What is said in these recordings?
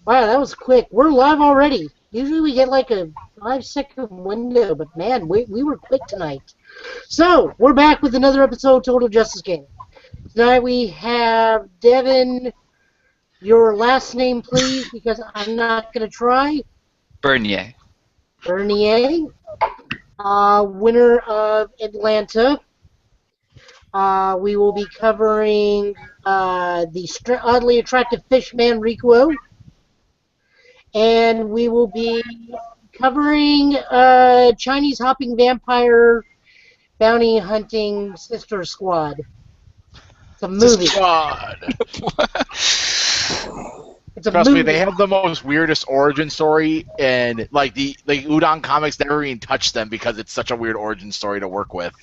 Wow, that was quick. We're live already. Usually we get like a 5-second window, but man, we were quick tonight. So, we're back with another episode of Total Justice Game. Tonight we have Devin. Your last name, please, because I'm not going to try. Bernier. Bernier. Winner of Atlanta. We will be covering the oddly attractive fishman Rikuo. And we will be covering Chinese hopping vampire bounty hunting sister squad. It's a movie. Squad. It's a Trust movie. me, they have the most weirdest origin story, and like the Udon comics never even touch them because it's such a weird origin story to work with.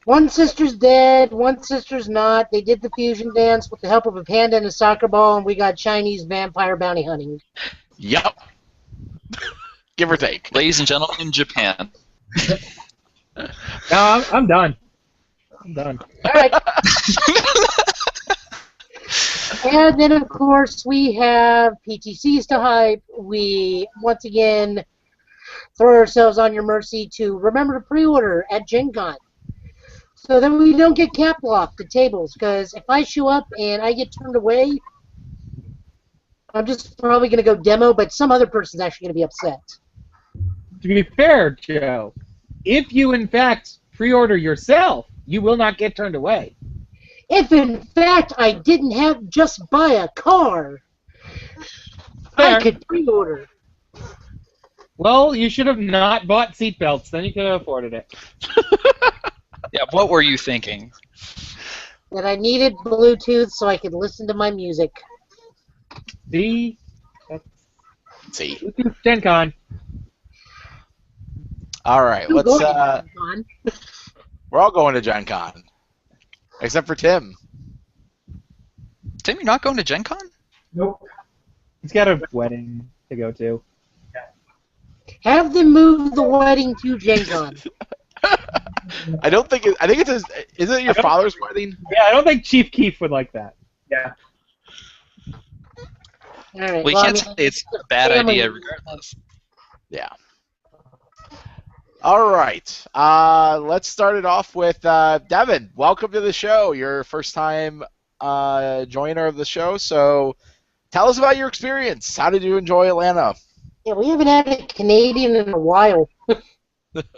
One sister's dead, one sister's not. They did the fusion dance with the help of a panda and a soccer ball, and we got Chinese vampire bounty hunting. Yep. Give or take. Ladies and gentlemen, Japan. No, I'm done. I'm done. All right. And then, of course, we have PTCs to hype. We, once again, throw ourselves on your mercy to remember to pre-order at Gen Con, so that we don't get cap locked at tables, because if I show up and I get turned away, I'm just probably going to go demo, but some other person's actually going to be upset. To be fair, Joe, if you in fact pre-order yourself, you will not get turned away. If in fact I didn't have just buy a car, Fair. I could pre-order. Well, you should have not bought seatbelts, then you could have afforded it. Yeah, what were you thinking? That I needed Bluetooth so I could listen to my music. See? See. Bluetooth Gen Con. All right, Who's let's. going to Gen Con? We're all going to Gen Con, except for Tim. Tim, you're not going to Gen Con? Nope. He's got a wedding to go to. Have them move the wedding to Gen Con. I don't think. I think it's his. Is it your father's wedding? Yeah, I don't think Chief Keef would like that. Yeah. All right. We well, can't say it's a bad family. idea regardless. Yeah. All right. Let's start it off with Devin. Welcome to the show. Your first time joiner of the show. So tell us about your experience. How did you enjoy Atlanta? Yeah, we haven't had a Canadian in a while.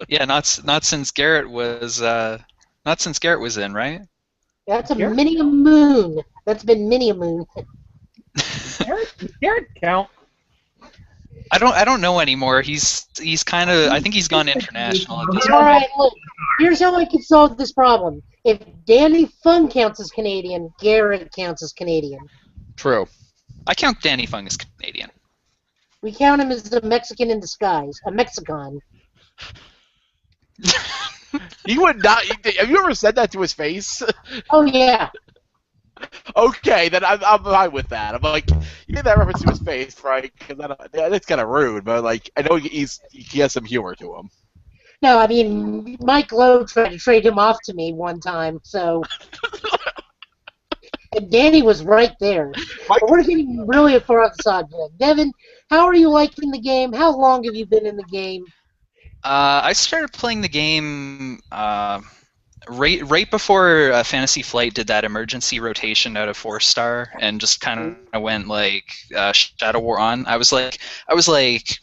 Yeah, not since Garrett was in, right? That's a Garrett? mini moon. That's been mini moon. Garrett count. I don't know anymore. He's kind of, I think he's gone international at this All point. right, look. Here's how I can solve this problem. If Danny Fung counts as Canadian, Garrett counts as Canadian. True. I count Danny Fung as Canadian. We count him as a Mexican in disguise, a Mexican. He would not. Have you ever said that to his face? Oh yeah. Okay, then I'm fine with that. I'm like, you made that reference to his face, right? Because that's kind of rude, but like, I know he has some humor to him. No, I mean Mike Lowe tried to trade him off to me one time, so. And Danny was right there. Mike- But we're getting really far off the subject. Devin, how are you liking the game? How long have you been in the game? I started playing the game right before Fantasy Flight did that emergency rotation out of 4-star and just kind of went like Shadow War on. I was like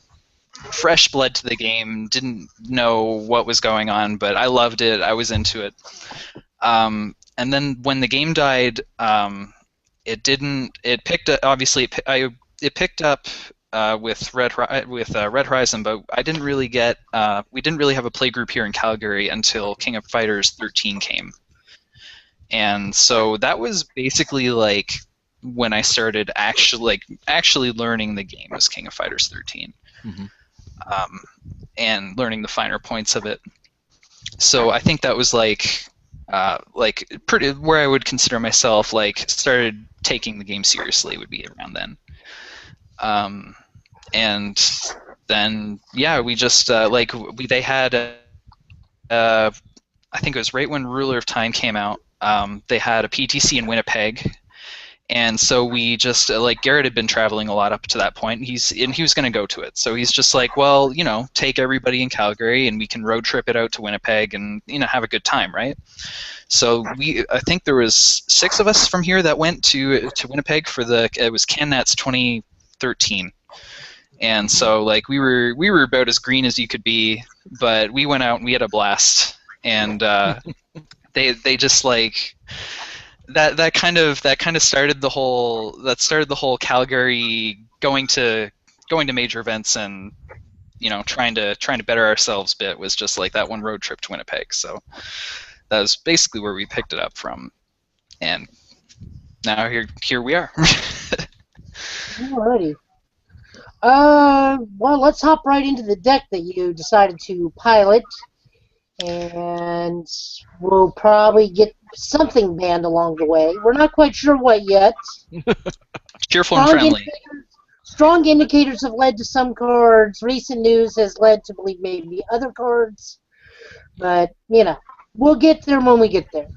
fresh blood to the game. Didn't know what was going on, but I loved it. I was into it. And then when the game died, it didn't. It picked up. Obviously, it picked up with Red Horizon, but I didn't really get. We didn't really have a play group here in Calgary until King of Fighters 13 came, and so that was basically like when I started actually learning the game was King of Fighters 13, and learning the finer points of it. So I think that was like pretty where I would consider myself like started taking the game seriously would be around then. And then yeah, we just they had I think it was right when Ruler of Time came out. They had a PTC in Winnipeg, And so we just like Garrett had been traveling a lot up to that point. He was going to go to it. So he's just like, well, take everybody in Calgary and we can road trip it out to Winnipeg and have a good time, right? So I think there was 6 of us from here that went to Winnipeg for it was CanNet's 2013. And so like we were about as green as you could be, but we went out and we had a blast. And they just like that kind of started the whole Calgary going to major events and trying to better ourselves bit was just like that one road trip to Winnipeg. So that was basically where we picked it up from, and now here we are. Alrighty. Well, let's hop right into the deck that you decided to pilot, and we'll probably get something banned along the way. We're not quite sure what yet. Cheerful and friendly. Strong indicators have led to some cards. Recent news has led to believe maybe other cards. But, we'll get there when we get there.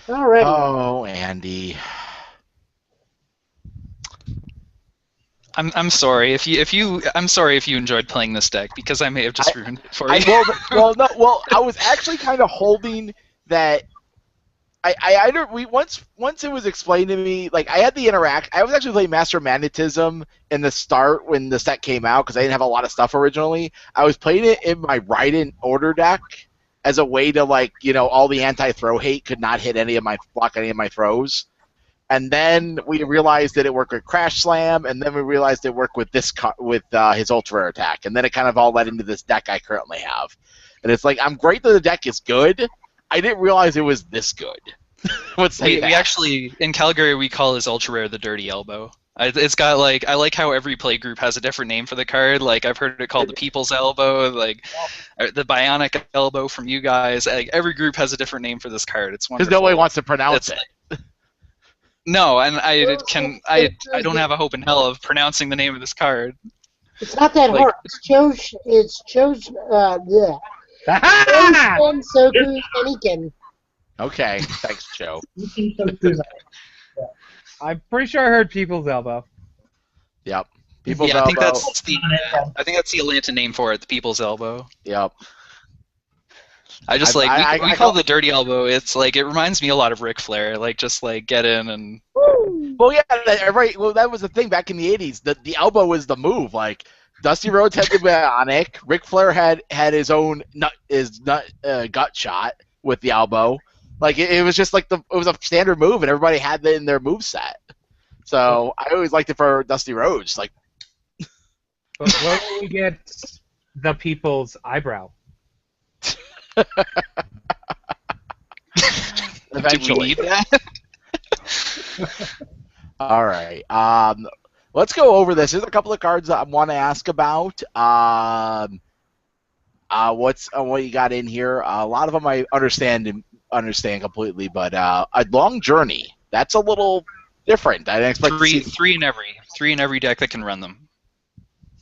Alrighty. Oh, Andy. I'm sorry if you enjoyed playing this deck because I may have just ruined it for you. I was actually kind of holding that. Once it was explained to me, like I had the I was actually playing Master Magnetism in the start when the set came out because I didn't have a lot of stuff originally. I was playing it in my Raiden order deck as a way to all the anti-throw hate could not block any of my throws. And then we realized that it worked with Crash Slam, and then we realized it worked with his ultra rare attack, and then it kind of all led into this deck I currently have. And it's like I'm great that the deck is good. I didn't realize it was this good. We actually in Calgary we call his ultra rare the Dirty Elbow. It's got I like how every play group has a different name for the card. Like I've heard it called the People's Elbow, like the Bionic Elbow from you guys. Like, every group has a different name for this card. It's wonderful. Because nobody wants to pronounce it. No, and I don't have a hope in hell of pronouncing the name of this card. It's not that hard. It's yeah. Soku Aniken. Okay, thanks, Joe. I'm pretty sure I heard People's Elbow. Yep. People's Elbow. I think that's the Atlanta name for it, the People's Elbow. Yep. I just we call it the Dirty Elbow. It's like it reminds me a lot of Ric Flair. Like just like get in and. Well, yeah, right. Well, that was the thing back in the '80s. The elbow was the move. Like Dusty Rhodes had the Bionic. Ric Flair had his own gut shot with the elbow. Like it was just like it was a standard move, and everybody had that in their move set. So I always liked it for Dusty Rhodes. Like, but where will we get the People's Eyebrow? Eventually. All right. Let's go over this. There's a couple of cards that I want to ask about. What you got in here? A lot of them I understand completely, but a Long Journey. That's a little different. I didn't expect three in every deck that can run them.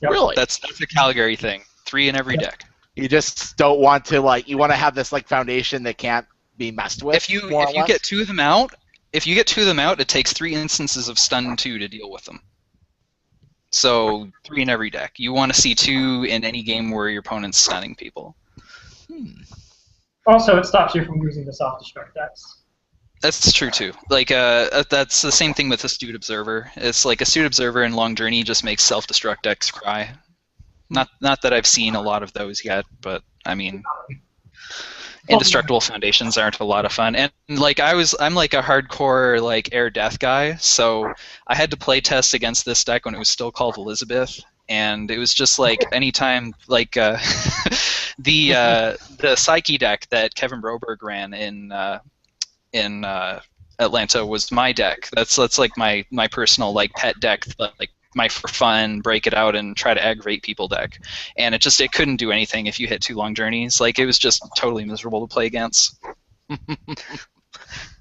Yep. Really? That's a Calgary thing. 3 in every deck. You just don't want to you want to have this foundation that can't be messed with. If you get 2 of them out, it takes 3 instances of stun 2 to deal with them. So 3 in every deck. You want to see 2 in any game where your opponent's stunning people. Also, it stops you from using the soft destruct decks. That's true too. That's the same thing with Astute Observer. It's like Astute Observer and Long Journey just makes self-destruct decks cry. Not that I've seen a lot of those yet, but I mean, Indestructible Foundations aren't a lot of fun. And I'm a hardcore Air Death guy, so I had to play test against this deck when it was still called Elizabeth, and it was just anytime the Psyche deck that Kevin Broberg ran in Atlanta was my deck. That's my personal pet deck, my for fun, break it out and try to aggravate people deck, and it couldn't do anything if you hit 2 Long Journeys. It was just totally miserable to play against.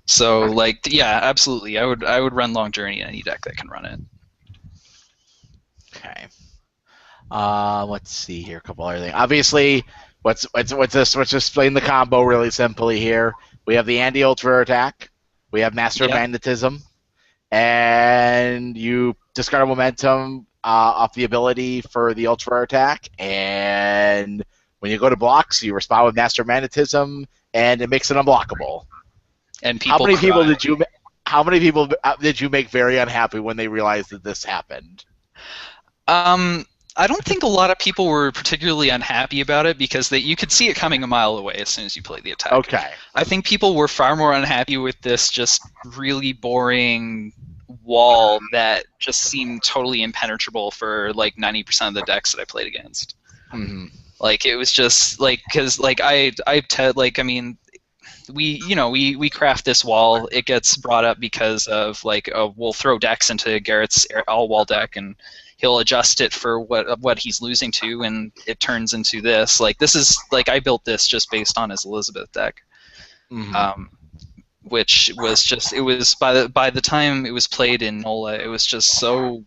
So yeah, absolutely, I would run Long Journey in any deck that can run it. Okay. Let's see here, a couple other things. Obviously, Let's just explain the combo really simply here. We have the Andy Ultra attack. We have Master of Yep. Magnetism, and you discard momentum off the ability for the Ultra attack. And when you go to blocks, you respond with Master of Magnetism, and it makes it unblockable. And How people many people cry. did you make very unhappy when they realized that this happened? I don't think a lot of people were particularly unhappy about it because you could see it coming a mile away as soon as you play the attack. Okay. I think people were far more unhappy with this just really boring wall that just seemed totally impenetrable for like 90% of the decks that I played against. Mm-hmm. Like it was just like because like I mean we craft this wall. It gets brought up because of we'll throw decks into Garrett's all wall deck and he'll adjust it for what he's losing to, and it turns into this. Like this is like I built this just based on his Elizabeth deck, which was just it was by the time it was played in NOLA, it was just so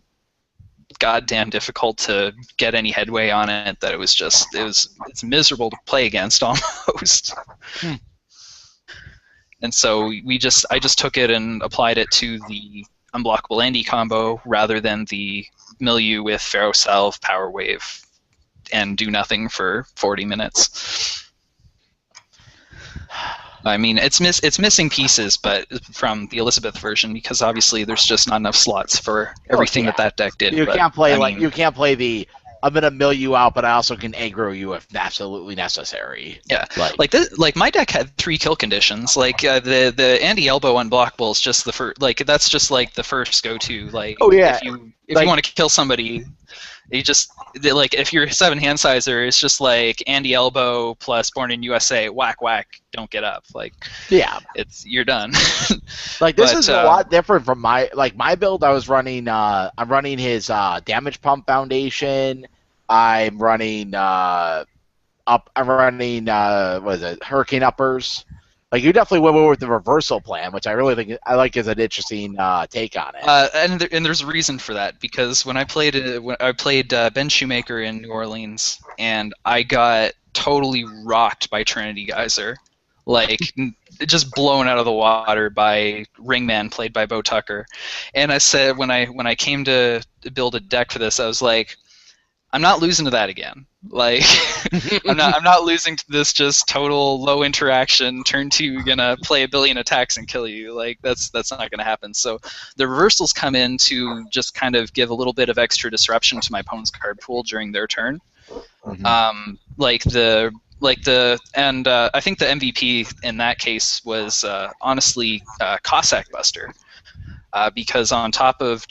goddamn difficult to get any headway on it that it's miserable to play against almost. And so I just took it and applied it to the unblockable Andy combo rather than the milieu with Pharaoh Salve, Power Wave, and do nothing for 40 minutes. I mean, it's missing pieces, but from the Elizabeth version because obviously there's just not enough slots for everything that deck did. You but, can't play I mean, you can't play the I'm gonna mill you out, but I also can aggro you if absolutely necessary. Yeah, like my deck had 3 kill conditions. Like the Andy Elbow unblockable is just the first. Like that's just like the first go-to. Like if you want to kill somebody, you just like if you're 7 hand sizer, it's just like Andy Elbow plus Born in USA, whack whack, don't get up. Like you're done. Like this is a lot different from my build. I was running. I'm running his damage pump foundation. I'm running what is it? Hurricane uppers. Like you definitely went with the reversal plan, which I really think I like as an interesting take on it. And there's a reason for that because when I played Ben Shoemaker in New Orleans, and I got totally rocked by Trinity Geyser, like just blown out of the water by Ringman played by Bo Tucker. And I said when I came to build a deck for this, I was like, I'm not losing to that again. Like I'm not losing to this just total low interaction turn 2 gonna play a billion attacks and kill you. Like that's not gonna happen. So the reversals come in to just kind of give a little bit of extra disruption to my opponent's card pool during their turn. I think the MVP in that case was honestly Cossack Buster, because on top of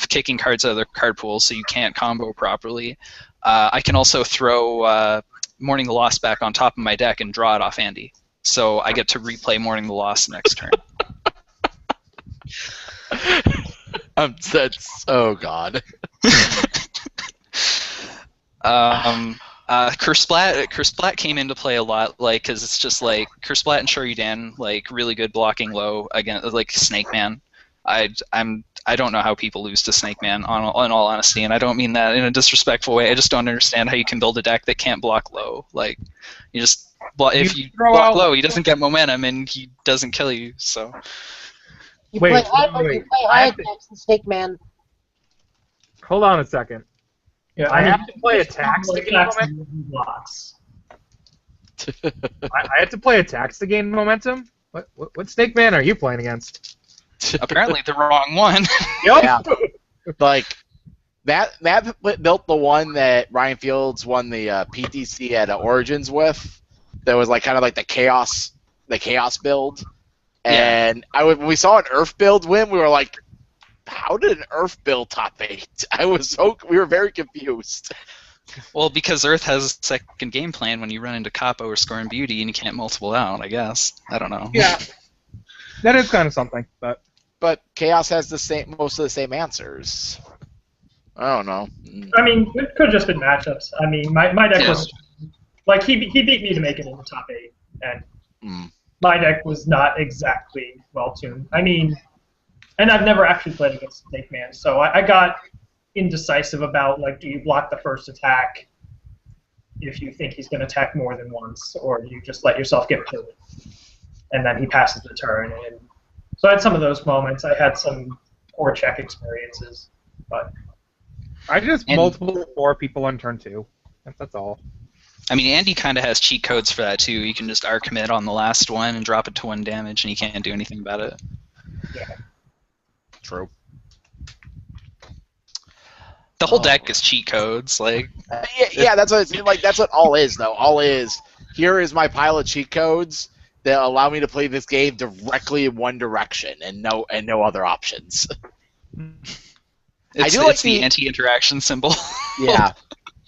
kicking cards out of their card pool so you can't combo properly, I can also throw Mourning the Lost back on top of my deck and draw it off Andy. So I get to replay Mourning the Lost next turn. Oh God. Cursplat came into play a lot, like, because it's just like Cursplat and Shoryudan, like really good blocking low against like Snake Man. I don't know how people lose to Snake Man, in all honesty, and I don't mean that in a disrespectful way. I just don't understand how you can build a deck that can't block low. Like, if you block low, he doesn't get momentum and he doesn't kill you. So you play high attacks and Snake Man. Hold on a second. Yeah, I have to play attacks to gain attacks momentum. and blocks. I have to play attacks to gain momentum. What Snake Man are you playing against? apparently the wrong one. Yep. Yeah. Like Matt built the one that Ryan Fields won the PTC at Origins with. That was like kind of like the chaos build. And when we saw an Earth build win, we were like, how did an Earth build top 8? We were very confused. Well, because Earth has a second game plan when you run into Capo or Scorn Beauty and you can't multiple out, I guess. I don't know. Yeah. That is kind of something, but Chaos has most of the same answers. I don't know. I mean, it could have just been matchups. I mean, my deck was like he beat me to make it in the top 8, and my deck was not exactly well tuned. I mean, and I've never actually played against Snake Man, so I got indecisive about, like, do you block the first attack if you think he's going to attack more than once, or you just let yourself get pulled, and then he passes the turn. And so I had some of those moments. I had some poor check experiences, but I just multiple 4 people on turn 2. That's all. I mean, Andy kind of has cheat codes for that too. You can just R commit on the last one and drop it to 1 damage, and he can't do anything about it. yeah. True. The whole deck is cheat codes, like. Yeah, that's what that's what all is though. All is here is my pile of cheat codes that allow me to play this game directly in one direction and no other options. It's the anti-interaction symbol. Yeah,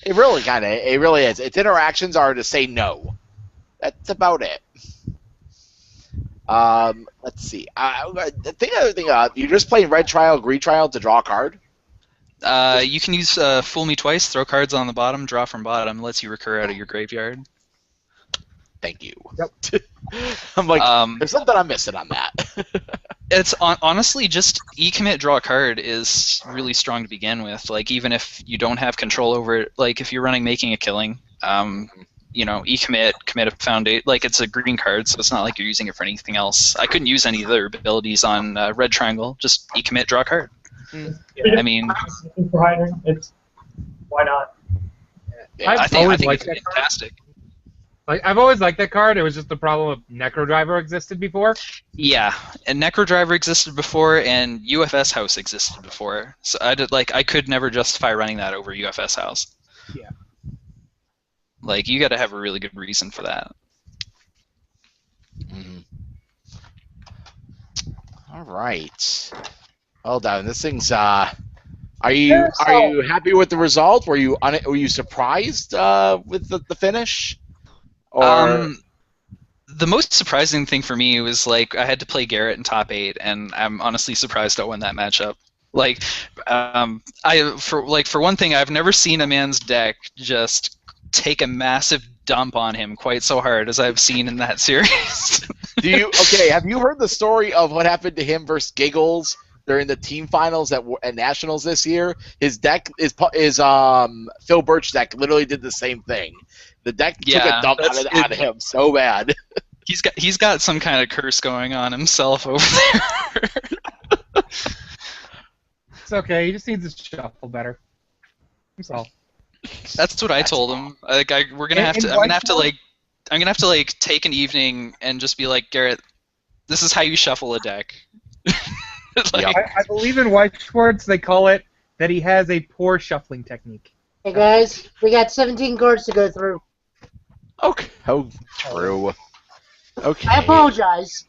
it really is. Its interactions are to say no. That's about it. Let's see. You're just playing red trial, green trial to draw a card. You can use Fool Me Twice, throw cards on the bottom, draw from bottom, lets you recur out of your graveyard. Thank you. Yep. I'm like, there's something I'm missing on that. It's honestly just E-commit, draw a card is really strong to begin with. Like, even if you don't have control over it, like if you're running Making a Killing, E-commit, commit a foundation, like it's a green card, so it's not like you're using it for anything else. I couldn't use any other abilities on red triangle, just E-commit, draw a card. Yeah. I mean, it's why not? I think it's fantastic. Like I've always liked that card. It was just the problem of Necro Driver existed before. Yeah, and Necro Driver existed before, and UFS House existed before. So I could never justify running that over UFS House. Yeah. Like, you got to have a really good reason for that. Mm-hmm. All right. Well done. This thing's. Are you happy with the result? Were you surprised with the finish? Or the most surprising thing for me was like I had to play Garrett in top 8, and I'm honestly surprised I won that matchup. Like, for one thing, I've never seen a man's deck just take a massive dump on him quite so hard as I've seen in that series. Have you heard the story of what happened to him versus Giggles during the team finals at Nationals this year? His deck is Phil Birch's deck literally did the same thing. The deck took a dump out of him so bad. He's got some kind of curse going on himself over there. It's okay. He just needs to shuffle better. That's all. That's what I told him. Like, I'm gonna have to take an evening and just be like, Garrett, this is how you shuffle a deck. I believe in White Schwartz they call it that he has a poor shuffling technique. Hey guys, we got 17 cards to go through. Okay. Oh, true. Okay. I apologize.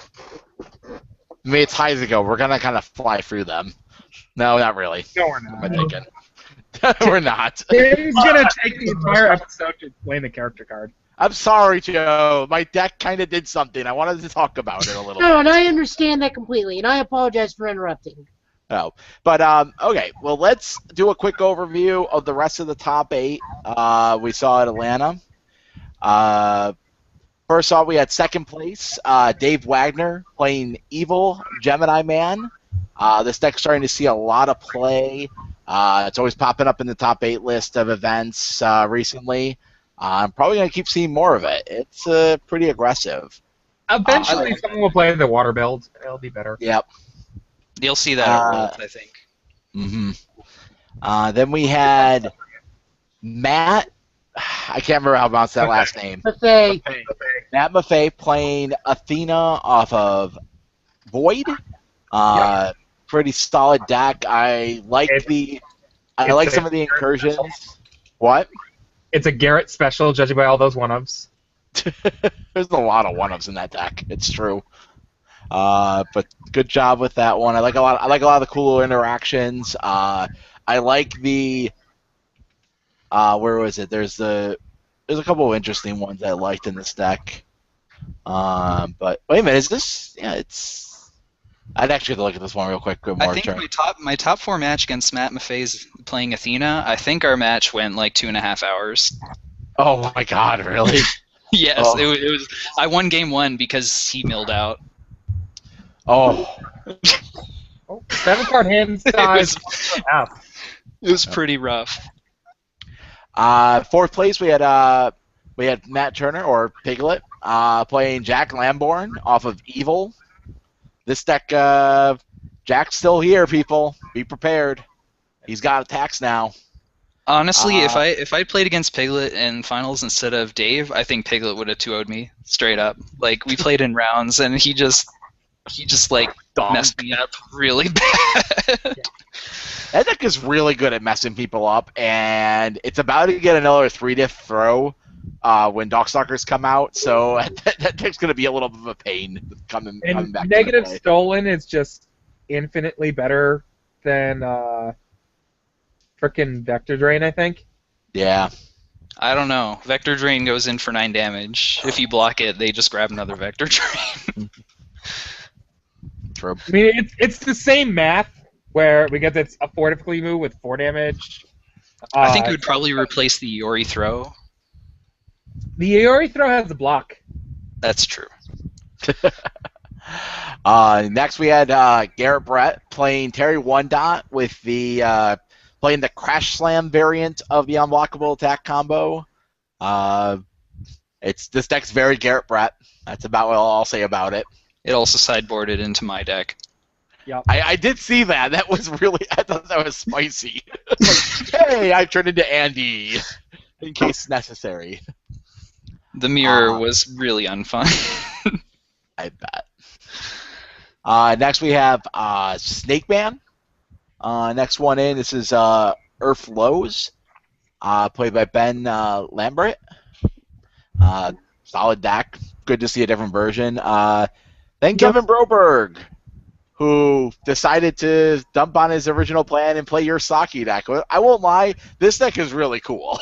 I mean, it's high to go. We're gonna kind of fly through them. No, not really. No, we're not. Am I thinking? We're not. Tim's gonna take the entire episode to explain the character card. I'm sorry, Joe. My deck kind of did something. I wanted to talk about it a little. No, and I understand that completely, and I apologize for interrupting. Oh, but okay. Well, let's do a quick overview of the rest of the top 8 we saw at Atlanta. First off, we had second place, Dave Wagner playing Evil Gemini Man. This deck's starting to see a lot of play. It's always popping up in the top 8 list of events recently. I'm probably going to keep seeing more of it. It's pretty aggressive. Eventually, someone will play the water build. It'll be better. Yep. You'll see that at Worlds, I think. Mm-hmm. Then we had Matt. I can't remember how to pronounce that last name. Maffei. Matt Maffei playing Athena off of Void. Pretty solid deck. I like some of the incursions. What? It's a Garrett special, judging by all those one-ups. There's a lot of one-ups in that deck. It's true. But good job with that one. I like a lot of the cool interactions. I like the where was it? There's a couple of interesting ones I liked in this deck. But wait a minute, is this? Yeah, it's. I'd actually have to look at this one real quick. I think my top 4 match against Matt Maffei's playing Athena. I think our match went like 2.5 hours. Oh my God! Really? Yes, oh. It was. I won game 1 because he milled out. Oh. 7-card hand size. It was pretty rough. Fourth place, we had Matt Turner, or Piglet, playing Jack Lamborn off of Evil. This deck, Jack's still here, people. Be prepared. He's got attacks now. Honestly, if I played against Piglet in finals instead of Dave, I think Piglet would have 2-0'd me straight up. Like, we played in rounds, and he just like messed me up really bad. That deck is really good at messing people up, and it's about to get another 3-diff throw when Dogstalkers come out, so that deck's going to be a little bit of a pain coming back. Negative Stolen is just infinitely better than frickin' Vector Drain, I think. Yeah. I don't know. Vector Drain goes in for 9 damage. If you block it, they just grab another Vector Drain. True. I mean, it's the same math, because it's a fortifully move with 4 damage. I think it would probably replace the Iori Throw. The Iori Throw has a block. That's true. Next we had Garrett Brett playing Terry One Dot with playing the Crash Slam variant of the unblockable attack combo. This deck's very Garrett Brett. That's about what I'll say about it. It also sideboarded into my deck. Yep. I did see that. That was really. I thought that was spicy. Like, hey, I turned into Andy in case necessary. The mirror was really unfun. I bet. Next we have Snake Man. Next one in. This is Earth Lowe's, played by Ben Lambert. Solid deck. Good to see a different version. Then Kevin Broberg, who decided to dump on his original plan and play your Saki deck. I won't lie, this deck is really cool.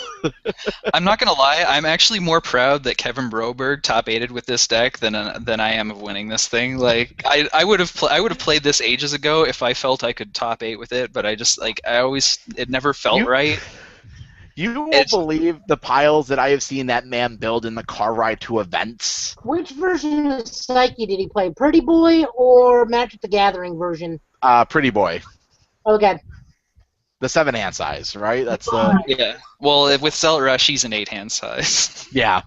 I'm not gonna lie, I'm actually more proud that Kevin Broberg top 8'd with this deck than I am of winning this thing. Like I would have played this ages ago if I felt I could top 8 with it, but it never felt right. You won't believe the piles that I have seen that man build in the car ride to events. Which version of Psyche did he play? Pretty Boy or Magic the Gathering version? Pretty Boy. Okay. The 7-hand size, right? That's the Yeah. Well, with Zealot Rush, he's an 8-hand size. yeah.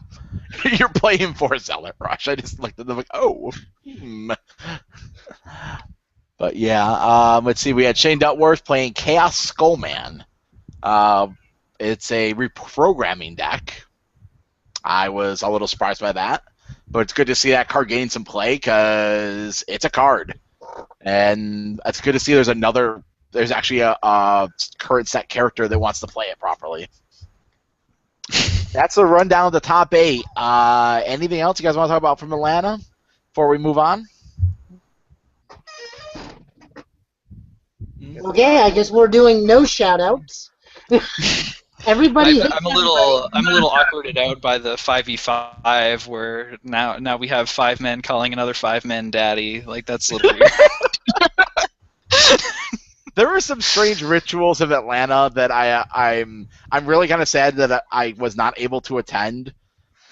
You're playing for Zealot Rush. I just looked at them like, oh. But yeah, let's see. We had Shane Duttworth playing Chaos Skullman. It's a reprogramming deck. I was a little surprised by that, but it's good to see that card gaining some play because it's a card, and it's good to see there's actually a current set character that wants to play it properly. That's the rundown of the top 8. Anything else you guys want to talk about from Atlanta before we move on? Okay, I guess we're doing no shout-outs. Everybody. I'm a little awkwarded out by the 5v5 where now we have 5 men calling another 5 men daddy. Like, that's a little weird. There were some strange rituals of Atlanta that I'm really kind of sad that I was not able to attend,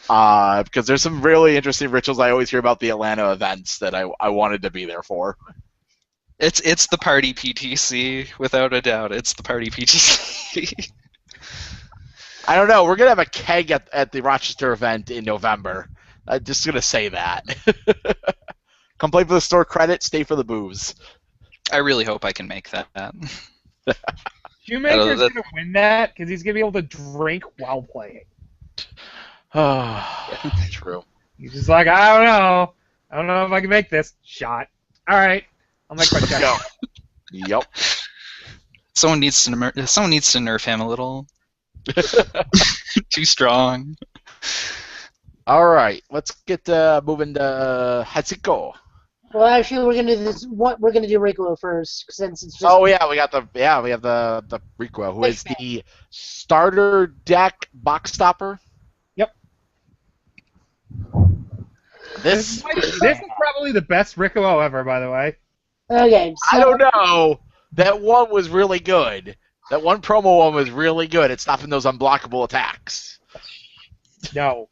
because there's some really interesting rituals I always hear about the Atlanta events that I wanted to be there for. It's the party PTC, without a doubt. It's the party PTC. I don't know. We're going to have a keg at the Rochester event in November. I'm just going to say that. Come play for the store credit, stay for the booze. I really hope I can make that. Shoemaker's going to win that because he's going to be able to drink while playing. Yeah, true. He's just like, I don't know if I can make this shot. All right, I'll make my shot. Yep. Someone needs to nerf him a little. Too strong. All right, let's get moving to Hatsuko. Well, actually, we're gonna do this. We're gonna do Rikuo first, since it's just. Oh yeah, we have the Rikuo, who is the starter deck box stopper. Yep. This is probably the best Rikuo ever, by the way. Okay. So, I don't know. That one was really good. That one promo one was really good at stopping those unblockable attacks. No.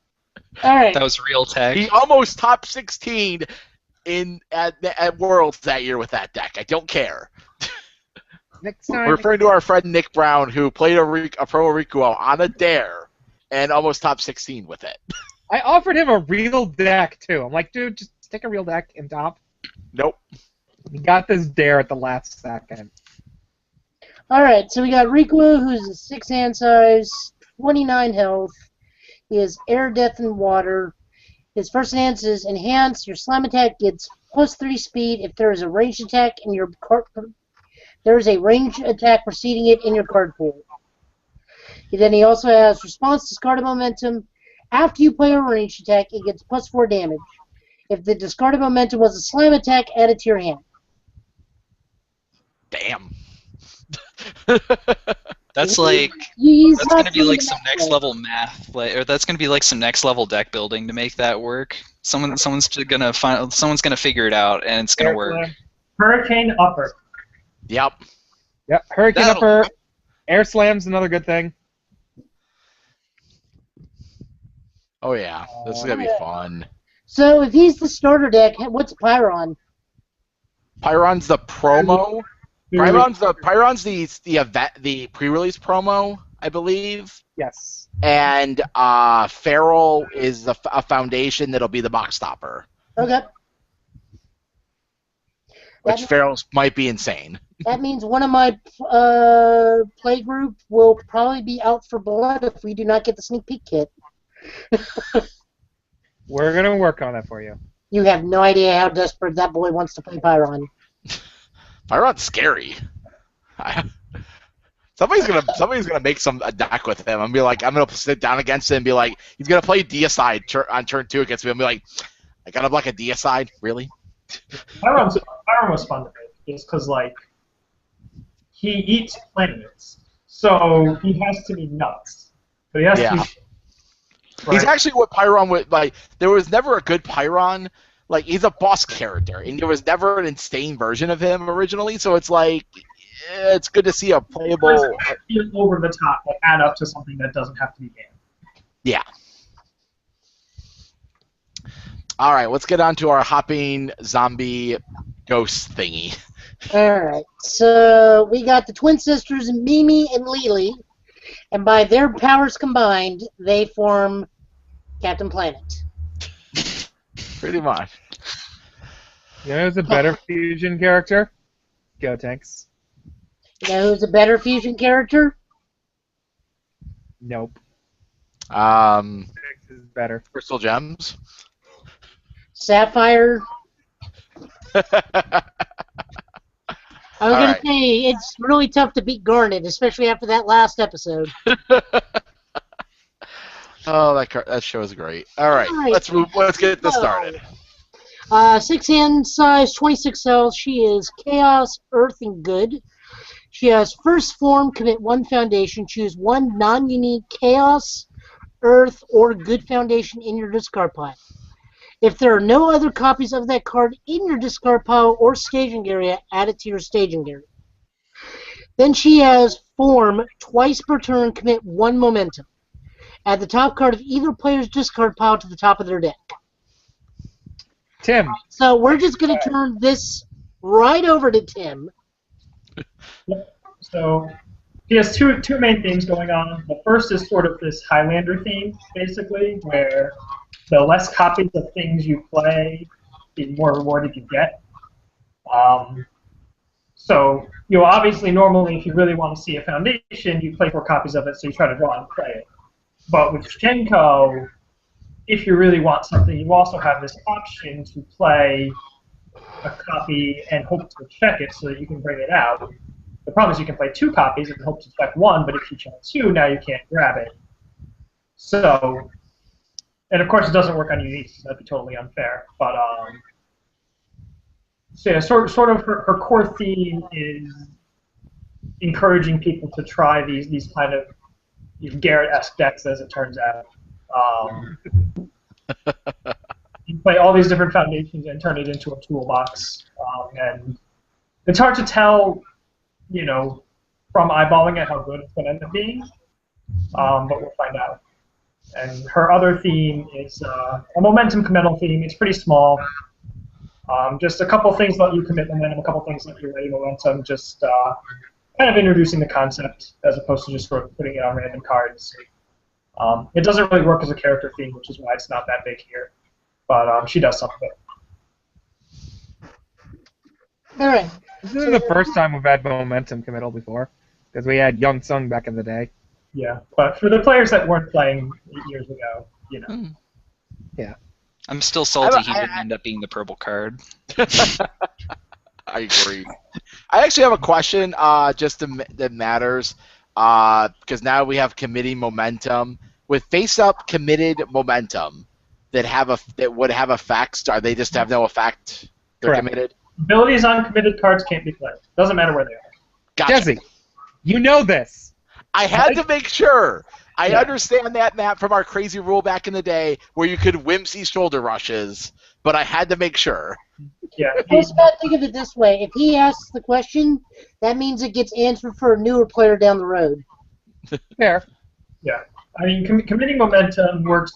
All right. That was real tech. He almost top 16 at Worlds that year with that deck. I don't care. Next We're time. referring to our friend Nick Brown, who played a Pro Rikuo on a dare and almost top 16 with it. I offered him a real deck, too. I'm like, dude, just take a real deck and top. Nope. He got this dare at the last second. Alright, so we got Rikuo, who's a 6 hand size, 29 health. He has air, death, and water. His first enhance is enhance. Your slam attack gets +3 speed if there is a ranged attack in your card. There is a ranged attack preceding it in your card pool. Then he also has response discarded momentum. After you play a ranged attack, it gets +4 damage. If the discarded momentum was a slam attack, add it to your hand. Damn. That's like He's that's not gonna be doing like the some math next right. level math, or that's gonna be like some next level deck building to make that work. Someone's gonna figure it out, and it's gonna work. Hurricane Upper. Yep. Yep, Hurricane That'll- Upper. Air Slam's another good thing. Oh, yeah. This is going to be fun. So if he's the starter deck, what's Pyron? Pyron's the promo. Pyron's the event, the pre-release promo, I believe. Yes. And Feral is a foundation that'll be the box stopper. Okay. Which That- Feral's might be insane. That means one of my play group will probably be out for blood if we do not get the sneak peek kit. We're going to work on that for you. You have no idea how desperate that boy wants to play Pyron. Pyron's scary. Somebody's gonna make a deck with him and be like, I'm gonna sit down against him and be like, he's gonna play Deicide on turn 2 against me and be like, I gotta block a Deicide? Really? Pyron was fun to make, just because, like, he eats planets, so he has to be nuts. But he has to be... He's Right. actually what Pyron would like. There was never a good Pyron. Like, he's a boss character, and there was never an insane version of him originally. So it's like, it's good to see a playable. Over the top, like, add up to something that doesn't have to be banned. Yeah. All right, let's get on to our hopping zombie ghost thingy. Alright, so we got the twin sisters Mimi and Lily, and by their powers combined, they form Captain Planet. Pretty much. You know who's a better fusion character? Go Tanks. You know who's a better fusion character? Nope. Crystal Tanks is better. Gems. Sapphire. I was All going right. to say, it's really tough to beat Garnet, especially after that last episode. Oh, that show is great. All right, All right. let's get this started. 6 hand size, 26 health. She is Chaos, Earth, and Good. She has first form, commit 1 foundation. Choose 1 non-unique Chaos, Earth, or Good foundation in your discard pile. If there are no other copies of that card in your discard pile or staging area, add it to your staging area. Then she has form, twice per turn, commit 1 momentum. Add the top card of either player's discard pile to the top of their deck. Tim. So we're just going to turn this right over to Tim. So he has two main themes going on. The first is sort of this Highlander theme, basically, where the less copies of things you play, the more rewarded you get. So, obviously, normally, if you really want to see a foundation, you play 4 copies of it, so you try to draw and play it. But with Genko, if you really want something, you also have this option to play a copy and hope to check it so that you can bring it out. The problem is you can play 2 copies and hope to check 1, but if you check 2, now you can't grab it. So, and of course it doesn't work on uniques, so that'd be totally unfair. But so yeah, sort of her core theme is encouraging people to try these kind of Garrett-esque decks, as it turns out. You play all these different foundations and turn it into a toolbox, and it's hard to tell, from eyeballing it how good it's going to end up being, but we'll find out. And her other theme is a momentum committal theme. It's pretty small. Just a couple things let you commit momentum, a couple things let you ready momentum. Just kind of introducing the concept as opposed to just sort of putting it on random cards. It doesn't really work as a character theme, which is why it's not that big here. But she does some of it. All right. This isn't the first time we've had momentum committal before, because we had Young Sung back in the day. Yeah, but for the players that weren't playing 8 years ago, you know. Yeah. I'm still salty he didn't end up being the purple card. I agree. I actually have a question that matters because now we have committing momentum. With face-up committed momentum that would have effects, are they just have no effect? They're Correct. committed? Abilities on committed cards can't be played. Doesn't matter where they are. Gotcha. Jesse, you know this. I had to make sure. I Yeah. understand that, Matt, from our crazy rule back in the day where you could whimsy shoulder rushes, but I had to make sure. Yeah. Well, Scott, think of it this way. If he asks the question, that means it gets answered for a newer player down the road. Fair. Yeah. I mean, committing momentum works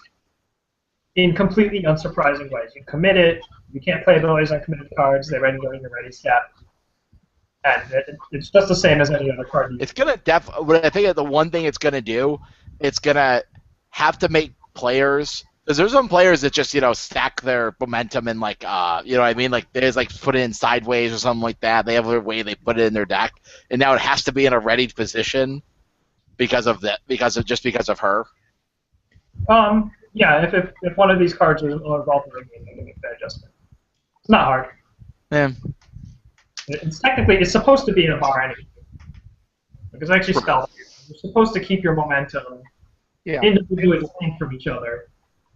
in completely unsurprising ways. You commit it, you can't play abilities on committed cards, they're ready to go in your ready step. And it's just the same as any other card. It's gonna what I think the one thing it's gonna do, it's gonna have to make players, because there's some players that just stack their momentum in like you know what I mean, like there's like put it in sideways or something like that. They have a way they put it in their deck, and now it has to be in a ready position because of her. Yeah, if one of these cards are involved in the game, they can make that adjustment. It's not hard. Yeah. It's supposed to be in a bar anyway. Because I actually spelled it. You're supposed to keep your momentum individually distinct from each other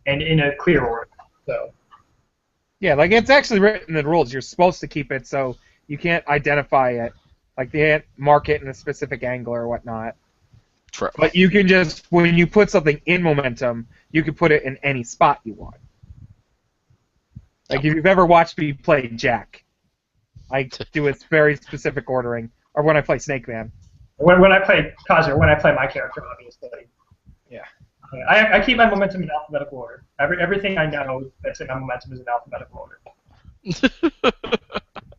and in a clear order. So. Yeah, like it's actually written in the rules. You're supposed to keep it so you can't identify it. Like they can't mark it in a specific angle or whatnot. True. But you can just, when you put something in momentum, you can put it in any spot you want. Like if you've ever watched me play Jack, I do a very specific ordering. Or when I play Snake Man. When I play Kazuya, when I play my character, obviously. Yeah. I keep my momentum in alphabetical order. Everything I know that's in my momentum is in alphabetical order.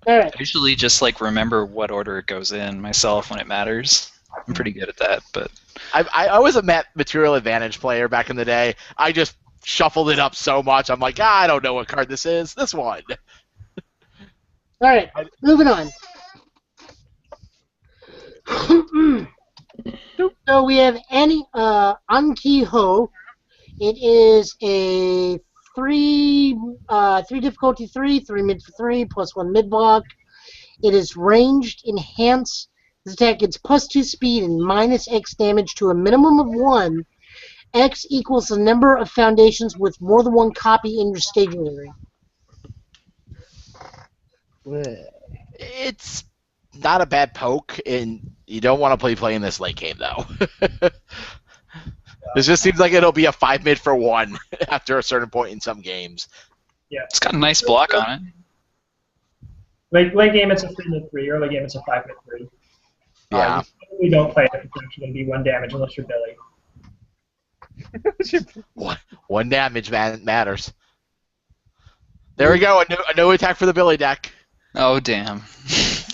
All right. I usually just remember what order it goes in myself when it matters. I'm pretty good at that, but I was a material advantage player back in the day. I just shuffled it up so much. I'm like, I don't know what card this is. This one. All right. Moving on. So we have Anki Ho. It is a three difficulty 3 mid for 3 +1 mid block. It is ranged, enhanced. This attack gets +2 speed and -X damage to a minimum of 1. X equals the number of foundations with more than one copy in your staging area. It's not a bad poke, and you don't want to play in this late game though. This just seems like it'll be a 5 mid for 1 after a certain point in some games. Yeah. it's got a nice block on it. Late game, it's a 3 mid 3. Early game, it's a 5 mid 3. Yeah. You probably don't play it if it's actually going to be 1 damage unless you're Billy. One damage matters. There we go. A new attack for the Billy deck. Oh damn,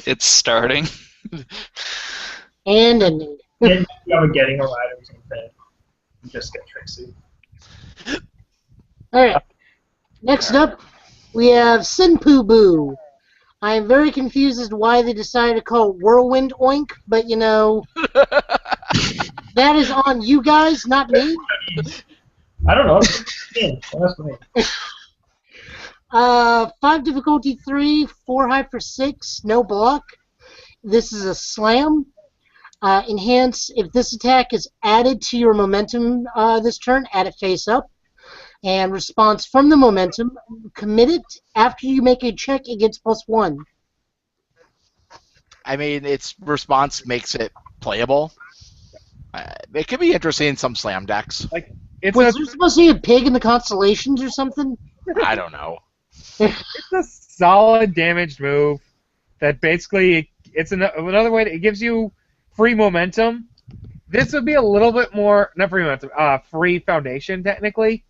it's starting. And ending. And you have a getting a ride or something. You just get Trixie. All right. Next up, we have Sinpoo Boo. I am very confused as to why they decided to call it Whirlwind Oink, but that is on you guys, not me. I don't know. That's me. 5 difficulty 3, 4 high for 6, no block. This is a slam. Enhance, if this attack is added to your momentum this turn, add it face up. And response from the momentum, commit it after you make a check against +1. I mean, its response makes it playable. It could be interesting in some slam decks. Like it's Was there supposed to be a pig in the constellations or something? I don't know. it's a solid damaged move that basically it's another way it gives you free momentum. This would be a little bit more, not free momentum, free foundation technically.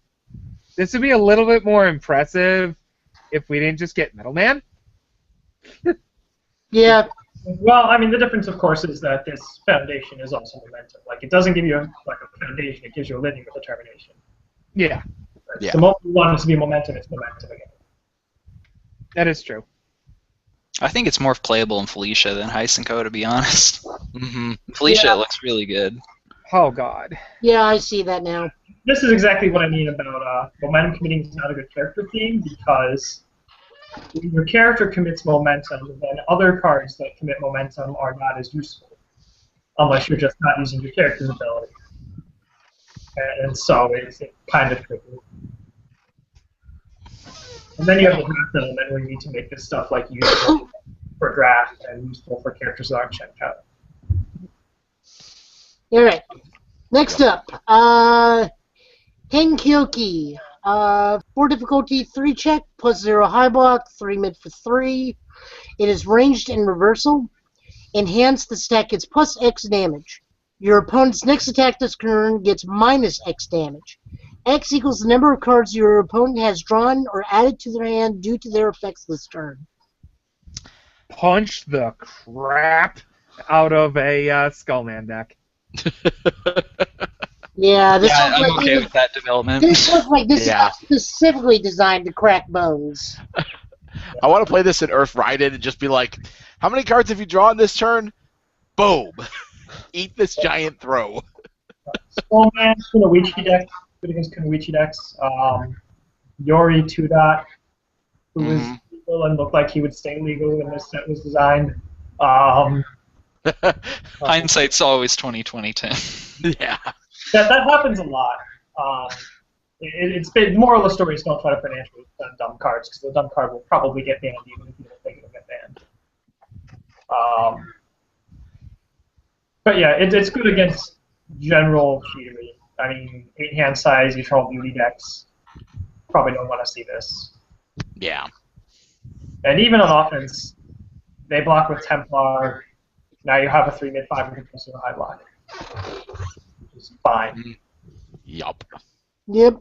This would be a little bit more impressive if we didn't just get Metal Man. Yeah. Well, I mean, the difference, of course, is that this foundation is also momentum. Like, it doesn't give you a foundation; it gives you a living with determination. Yeah, Right? Yeah. The moment you want it to be momentum, it's momentum again. that is true. I think it's more playable in Felicia than Heisenko, to be honest. Mm-hmm. Felicia Yeah. looks really good. Oh God. Yeah, I see that now. This is exactly what I mean about momentum committing is not a good character theme, because when your character commits momentum, then other cards that commit momentum are not as useful, unless you're just not using your character's ability. And so it's kind of tricky. And then you have the draft element where you need to make this stuff like useful for draft and useful for characters that aren't checked out. All right. Next up, Henkyoki. 4 difficulty, 3 check, plus 0 high block, 3 mid for 3. It is ranged and reversal. Enhanced, the stack gets plus X damage. Your opponent's next attack this turn gets minus X damage. X equals the number of cards your opponent has drawn or added to their hand due to their effects this turn. Punch the crap out of a Skullman deck. Yeah, this Yeah, looks I'm like okay with that development. This looks like this Yeah. is specifically designed to crack bones. I want to play this in Earth Raiden and just be like, how many cards have you drawn this turn? Boom. Eat this giant throw. Skullman, Kunoichi deck, good against Kunoichi decks. Yori 2-Dot, who was legal and looked like he would stay legal when this set was designed. Hindsight's always 20/20/10. Yeah. That happens a lot. It's been moral of the story is don't try to financially spend dumb cards, because the dumb card will probably get banned even if you don't think it'll get banned. But yeah, it's good against general cheatery. I mean, 8 hand size, eternal beauty decks probably don't want to see this. Yeah. And even on offense, they block with Templar. Now you have a 3 mid 5 with a high block, which is fine. Yup. Yep.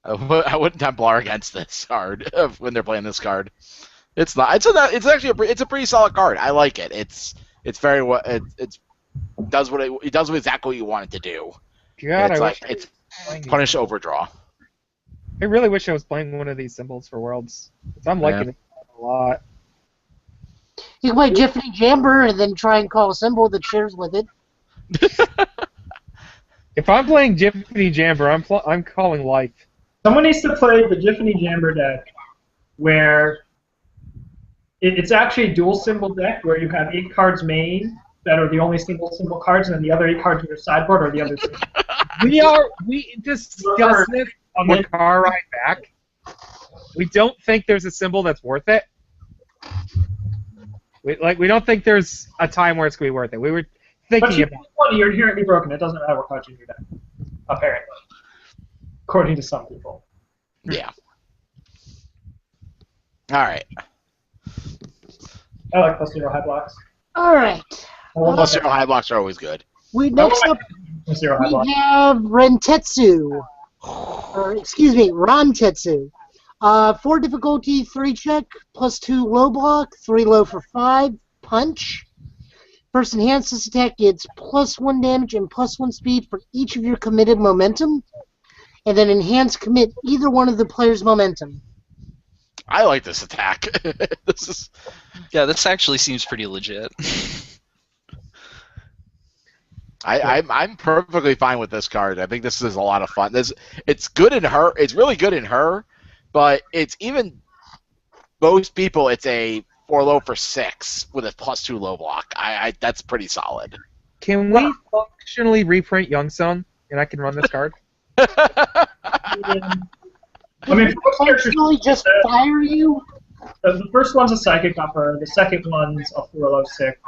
I wouldn't Templar against this card when they're playing this card. It's not. It's actually a pretty solid card. I like it. It's very what it does what it does exactly what you want it to do. God, It's punish overdraw. I really wish I was playing one of these symbols for Worlds. 'Cause I'm liking it a lot. You can play Jiffany Jamber and then try and call a symbol that shares with it. If I'm playing Jiffany Jamber, I'm calling life. Someone needs to play the Jiffany Jamber deck, where it's actually a dual symbol deck, where you have 8 cards main that are the only single symbol cards, and then the other 8 cards in your sideboard are the other. We discussed this on the car ride back. We don't think there's a symbol that's worth it. We don't think there's a time where it's going to be worth it. We were But thinking you about you're inherently broken. It doesn't matter what cards you do that, apparently, according to some people. Yeah. All right. I like plus 0 high blocks. All right. Plus zero high blocks are always good. Next up, Plus 0 high blocks. we have Rentetsu. Or, excuse me, Rantetsu. 4 difficulty, 3 check, plus 2 low block, 3 low for 5, punch. First enhanced, this attack gets plus 1 damage and plus 1 speed for each of your committed momentum. And then enhance commit either one of the player's momentum. I like this attack. Yeah, this actually seems pretty legit. I'm perfectly fine with this card. I think this is a lot of fun. It's good in her. It's really good in her, but it's even most people. It's a 4 low for 6 with a plus 2 low block. That's pretty solid. Can we functionally reprint Youngsung and I can run this card? I mean, for most characters, Functionally just fire you? the first one's a psychic upper. The second one's a 4 low 6.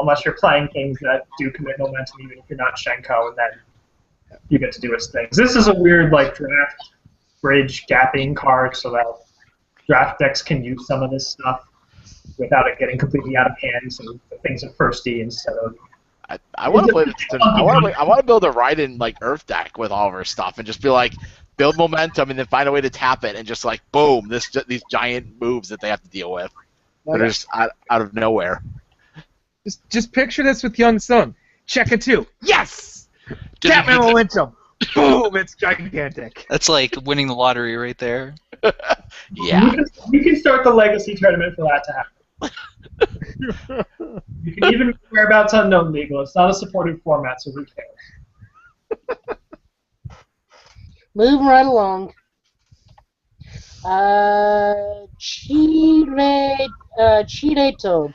Unless you're playing things that do commit momentum, even if you're not Shenko, and then you get to do its things. This is a weird draft bridge gapping card, so that draft decks can use some of this stuff without it getting completely out of hand. So things in firsty instead of. I want to play. I want to build a Raiden Earth deck with all of our stuff and just be like, build momentum and then find a way to tap it and just boom, these giant moves that they have to deal with. that are just out of nowhere. Just picture this with Young Sung. Check it too. Yes! Catman momentum. Boom! It's gigantic. That's like winning the lottery right there. Yeah. You can start the Legacy tournament for that to happen. You can even make Whereabouts Unknown legal. It's not a supported format, so who cares? Moving right along. Chireto.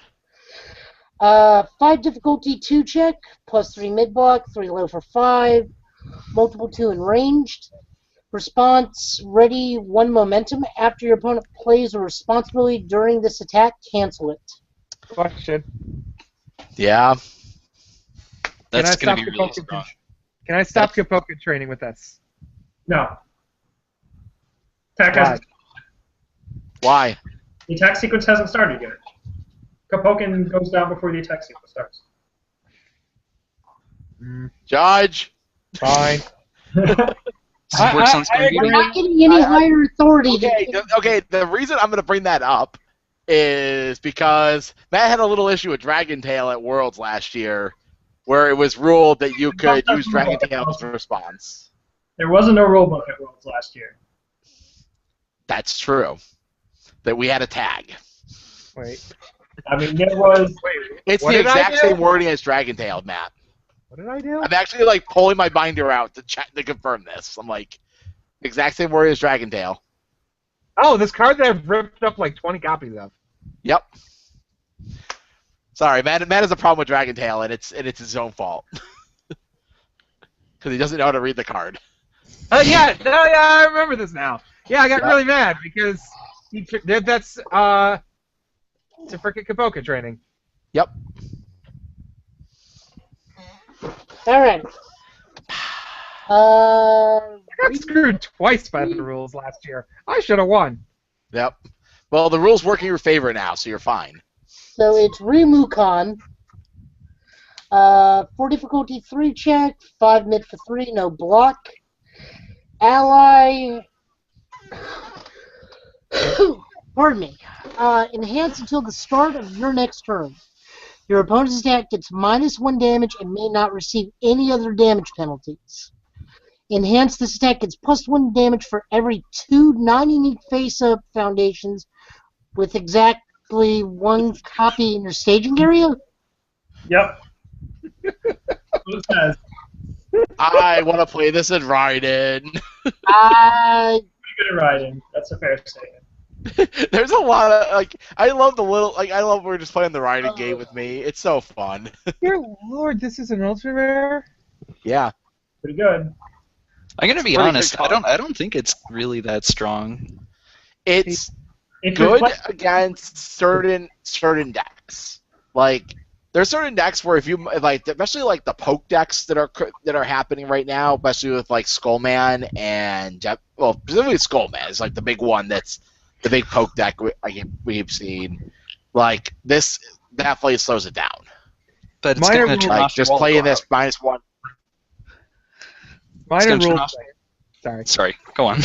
5 difficulty 2 check, plus 3 mid block, 3 low for 5, multiple 2 and ranged. Response ready 1 momentum. After your opponent plays a responsibility during this attack, cancel it. Question. Yeah. That's going to be really strong. Can I stop Kapoka training with this? No. Attack hasn't. Why? The attack sequence hasn't started yet. Kapoken goes down before the attack sequence starts. Judge. Fine. Works on We're not getting any higher authority. Okay, the reason I'm going to bring that up is because Matt had a little issue with Dragon Tail at Worlds last year, where it was ruled that you could use Dragon Tail as a response. There wasn't no rulebook at Worlds last year. That's true. That we had a tag. Wait. I mean, there was... It's the exact same wording as Dragon Tail, Matt. What did I do? I'm actually like pulling my binder out to confirm this. I'm like, exact same wording as Dragon Tail. Oh, this card that I've ripped up like 20 copies of. Yep. Sorry, Matt has a problem with Dragon Tail, and it's his own fault. Because he doesn't know how to read the card. Yeah, I remember this now. Yeah, I got really mad because that's it's a freaking Kapoka training. Yep. Alright. I got screwed twice by the rules last year. I should have won. Yep. Well, the rules work in your favor now, so you're fine. So it's Ryumukan. 4 difficulty 3 check, 5 mid for 3, no block. Ally. Pardon me. Enhance until the start of your next turn. Your opponent's attack gets -1 damage and may not receive any other damage penalties. Enhance this attack gets +1 damage for every 2 non-unique face-up foundations with exactly 1 copy in your staging area? Yep. What it says. I want to play this in Raiden. Pretty good at riding. That's a fair statement. There's a lot of I love we're just playing the Raiden game with me. It's so fun. Dear Lord, this is an ultra rare. Yeah. Pretty good. I'm gonna be honest. I don't think it's really that strong. It's good against certain decks. Like there's certain decks where if you like, especially like the poke decks that are happening right now, especially with like Skullman and specifically Skullman is like the big one that's the big poke deck we've seen. Like this definitely slows it down. But it's going to turn off just playing this -1. Minor rule. Sorry, go on.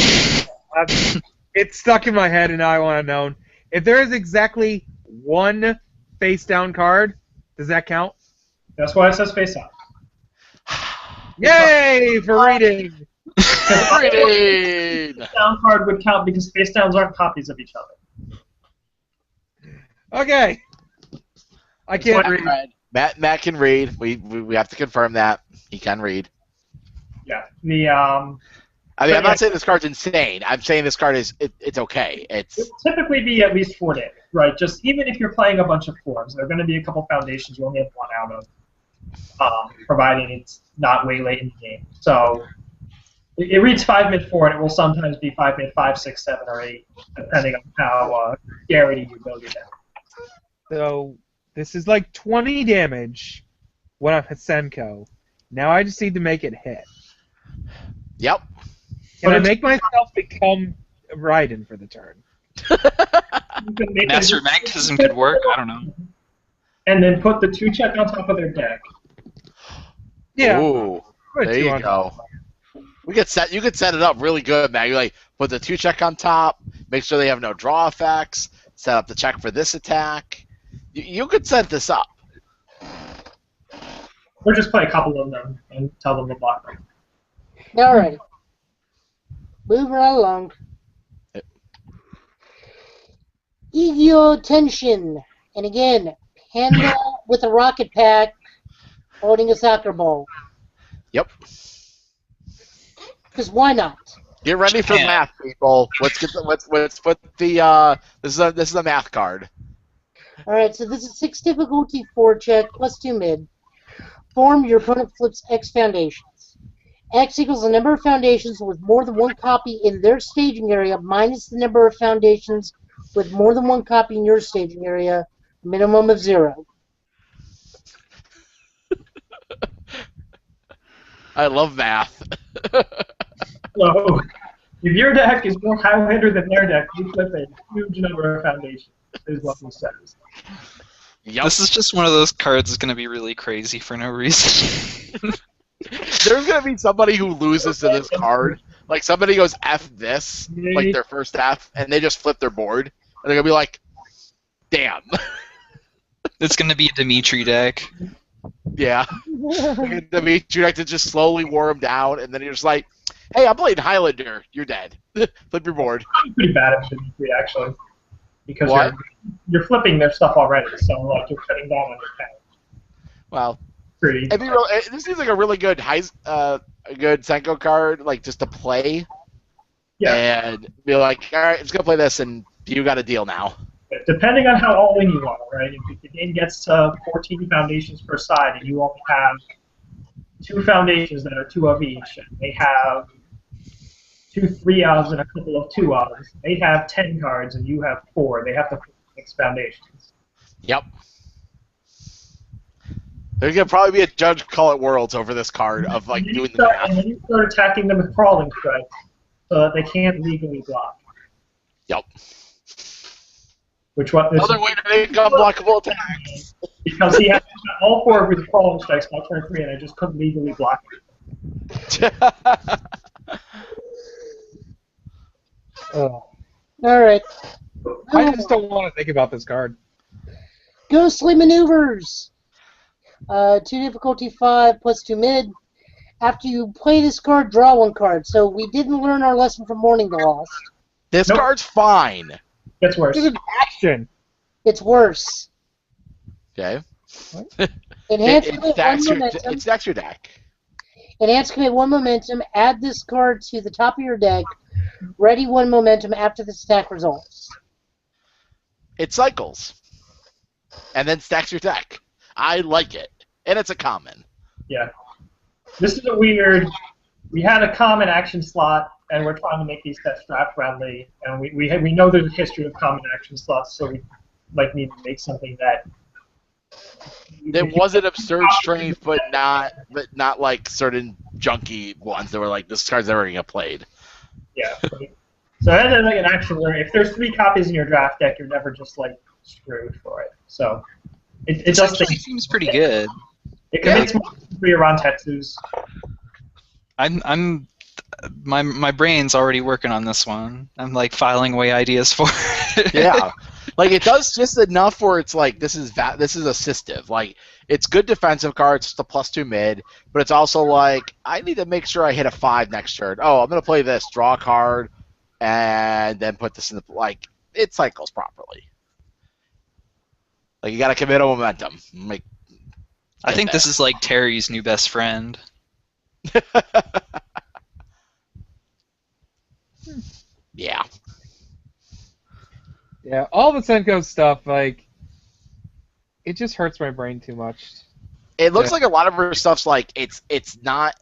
It's stuck in my head, and now I want to know if there is exactly 1 face down card. Does that count? That's why it says face up. Yay for reading! Reading! The down card would count because face downs aren't copies of each other. Okay. I can't read. Matt can read. We have to confirm that he can read. Yeah. I mean, I'm not saying this card's insane. I'm saying this card it's okay. It'll typically be at least 4 damage, right? Just even if you're playing a bunch of forms, there are going to be a couple foundations you only have 1 out of, providing it's not way late in the game. So it reads 5 mid 4, and it will sometimes be 5 mid 5, 6, 7, or 8, depending on how scary you build it down. So this is like 20 damage when I'm Hasenko. Now I just need to make it hit. Yep. Can I make myself become Raiden for the turn? Master Magnetism could work. I don't know. And then put the 2 check on top of their deck. Yeah. Ooh, there you go. You could set it up really good, man. You like put the 2 check on top, make sure they have no draw effects, set up the check for this attack. You could set this up. Or just play a couple of them and tell them to block them. Alrighty. Move right along. Egyo Tension. And again, Panda with a rocket pack holding a soccer ball. Yep. Because why not? Get ready for math, people. Let's put the this is a math card. Alright, so this is 6 difficulty, 4 check, plus 2 mid. Form, your opponent flips X foundations. X equals the number of foundations with more than one copy in their staging area minus the number of foundations with more than one copy in your staging area, minimum of 0. I love math. So, if your deck is more high-hitter than their deck, you flip a huge number of foundations, is what we says. Yep. This is just one of those cards that's going to be really crazy for no reason. There's going to be somebody who loses to this card. Like, somebody goes F this, like their first F, and they just flip their board. And they're going to be like, damn. It's going to be a Dimitri deck. Yeah. Dimitri deck to just slowly wore him down, and then you're just like, hey, I'm playing Highlander. You're dead. Flip your board. I'm pretty bad at Dimitri, actually. Because What? you're flipping their stuff already, so like you're cutting down on your count. Well, Pretty. this seems like a really good a good Senko card, like just to play. Yeah. And be like, all right, let's go play this, and you got a deal now. Depending on how all-in you are, right? If the game gets to 14 foundations per side, and you only have 2 foundations that are 2 of each, and they have 2 3-ofs and a couple of 2-ofs. They have 10 cards, and you have 4. They have to put 6 foundations. Yep. There's gonna probably be a judge call it worlds over this card of like doing the math. And then you start attacking them with crawling strikes, so that they can't legally block. Yep. Which what this Another way to make unblockable attacks. because he had all 4 with crawling strikes by turn 3, and I just couldn't legally block it. Oh. Alright. I just don't want to think about this card. Ghostly Maneuvers. 2 difficulty, 5, plus 2 mid. After you play this card, draw 1 card. So we didn't learn our lesson from Mourning the Lost. This Nope. card's fine. Gets worse. This is an action. It's worse. Okay. Enhance It commit 1 stacks momentum. your deck. Enhance commit 1 momentum. Add this card to the top of your deck. Ready 1 momentum after this attack resolves. It cycles. And then stacks your deck. I like it. And it's a common. Yeah. This is a weird. We had a common action slot, and we're trying to make these sets draft friendly. And we know there's a history of common action slots, so we need to make something that. It wasn't absurd strength, but not like certain junky ones that were like this card's never gonna get played. Yeah. So that's like an action where if there's 3 copies in your draft deck, you're never just like screwed for it. So it It does actually things. seems pretty good. It commits more for your Ron-Tetsus. My brain's already working on this one. I'm like filing away ideas for it. Yeah, like it does just enough where it's like this is assistive. Like it's good defensive card, it's just a +2 mid, but it's also like I need to make sure I hit a 5 next turn. Oh, I'm gonna play this, draw a card, and then put this in the like it cycles properly. Like you gotta commit a momentum. I think this is like Terry's new best friend. Yeah. Yeah, all the Senko stuff, like, it just hurts my brain too much. It looks like a lot of her stuff's like it's not.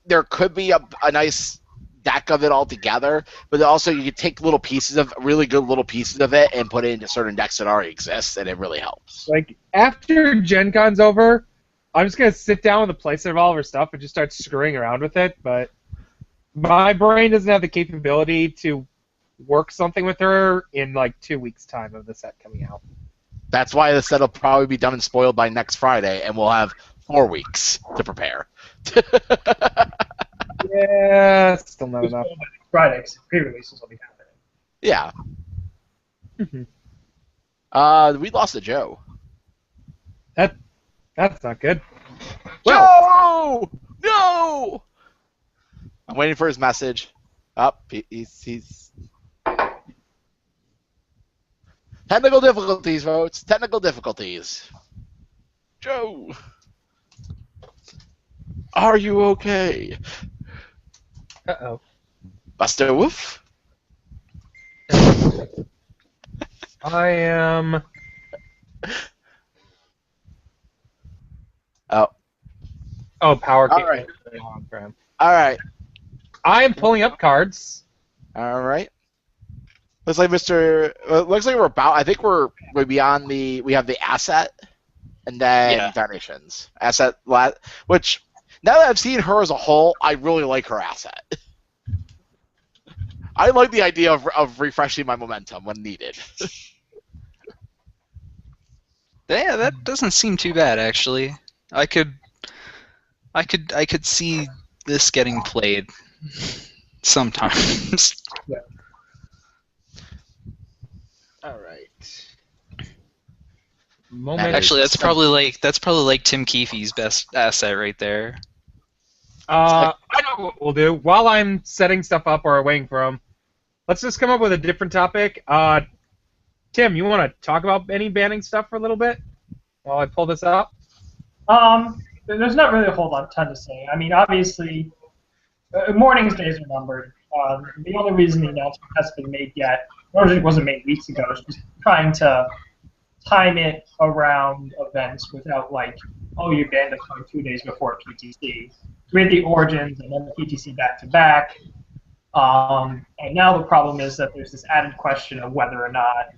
There could be a nice deck of it all together, but also you can take little pieces of really good little pieces of it and put it into certain decks that already exist, and it really helps. Like, after Gen Con's over, I'm just going to sit down with a playset of all of her stuff and just start screwing around with it, but my brain doesn't have the capability to work something with her in, like, 2 weeks' time of the set coming out. That's why the set will probably be done and spoiled by next Friday, and we'll have 4 weeks to prepare. Yeah, still not enough. Friday, 'cause pre-releases will be happening. Yeah. We lost to Joe. That's not good. Joe! No! I'm waiting for his message. Up, he's... Technical difficulties, folks. Technical difficulties. Joe! Are you okay? Uh-oh. Buster Wolf? I am... Oh. Oh, power. All right. Program. All right. I am pulling up cards. All right. Looks like looks like we're about. I think we're beyond the. We have the asset, and then foundations. Asset, which now that I've seen her as a whole, I really like her asset. I like the idea of refreshing my momentum when needed. Yeah, that doesn't seem too bad actually. I could see this getting played sometimes. Yeah. All right. Actually, that's probably like Tim Keefe's best asset right there. I know what we'll do. While I'm setting stuff up or waiting for him, let's just come up with a different topic. Tim, you want to talk about any banning stuff for a little bit while I pull this up? There's not really a whole ton to say. I mean, obviously, morning's days are numbered. The only reason the announcement hasn't been made yet, or it wasn't made weeks ago, is just trying to time it around events without, like, oh, you banned it like 2 days before PTC. We had the Origins and then the PTC back-to-back. And now the problem is that there's this added question of whether or not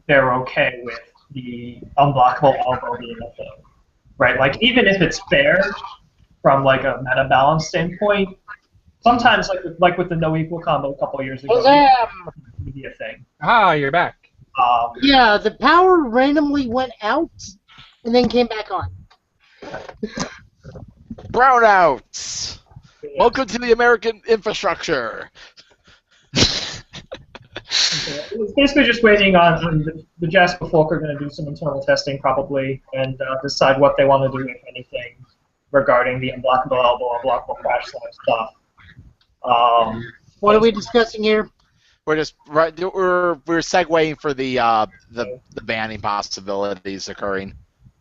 they're okay with the unblockable elbow being a thing, right? Like, even if it's fair from like a meta balance standpoint, sometimes like with the no equal combo a couple of years ago, it would be a thing. Ah, you're back. Yeah, the power randomly went out and then came back on. Brownouts. Welcome to the American infrastructure. It's basically just waiting on the Jasper folk are going to do some internal testing probably and decide what they want to do, if anything, regarding the unblockable elbow, unblockable crash slide stuff. What are we discussing here? We're just we're segueing for the banning possibilities occurring.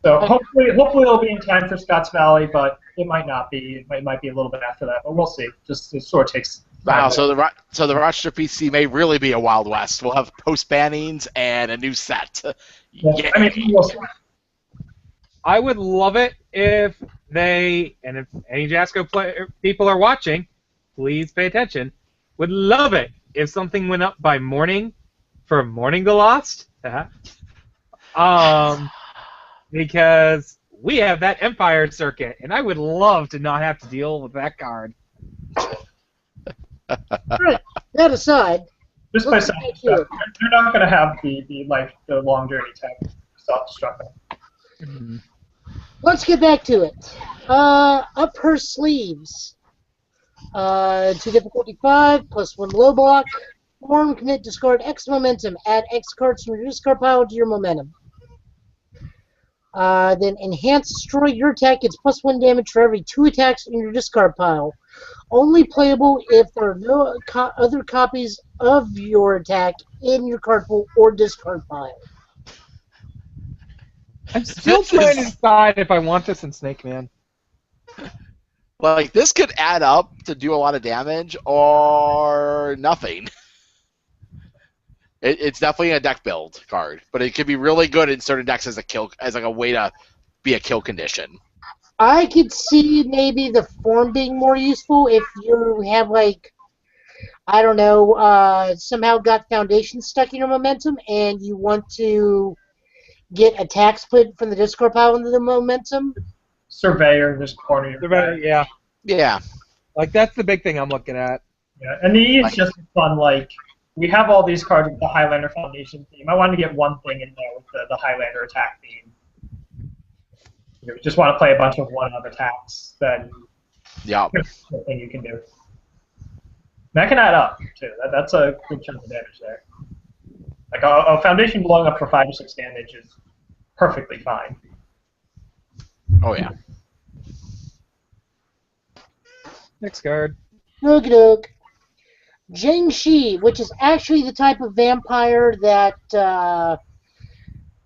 So hopefully it'll be in time for Scotts Valley, but it might not be. It might be a little bit after that, but we'll see. Just it sort of takes. Wow, so the Rochester PC may really be a Wild West. We'll have post bannings and a new set. Yeah. I mean, we'll see. I would love it if any Jasco people are watching, please pay attention. Would love it if something went up by morning for Mourning the Lost. Because we have that Empire circuit, and I would love to not have to deal with that card. Right. That aside, Just by saying stuff, they're not going to have the long journey type self-destructing. Mm-hmm. let's get back to it. Up her sleeves. To difficulty 5, +1 low block. Form, commit, discard X momentum. Add X cards from your discard pile to your momentum. Then enhance, destroy your attack gets +1 damage for every 2 attacks in your discard pile. Only playable if there are no other copies of your attack in your card pool or discard pile. I'm still trying to decide if I want this in Snake Man. Like, this could add up to do a lot of damage or nothing. It's definitely a deck build card, but it could be really good in certain decks as a way to be a kill condition. I could see maybe the form being more useful if you have, like, I don't know, somehow got Foundation stuck in your momentum and you want to get attack split from the discard pile into the momentum. Surveyor, just corner your Surveyor, yeah. Yeah. Like, that's the big thing I'm looking at. Yeah, and the E is just fun, like, we have all these cards with the Highlander Foundation theme. I wanted to get one thing in there with the Highlander attack theme. If you just want to play a bunch of one-of attacks, then Yeah. here's the thing you can do. And that can add up, too. That's a good chunk of damage there. Like a foundation blowing up for 5 or 6 damage is perfectly fine. Oh yeah. Next card. Okie doke. Jiangshi, which is actually the type of vampire that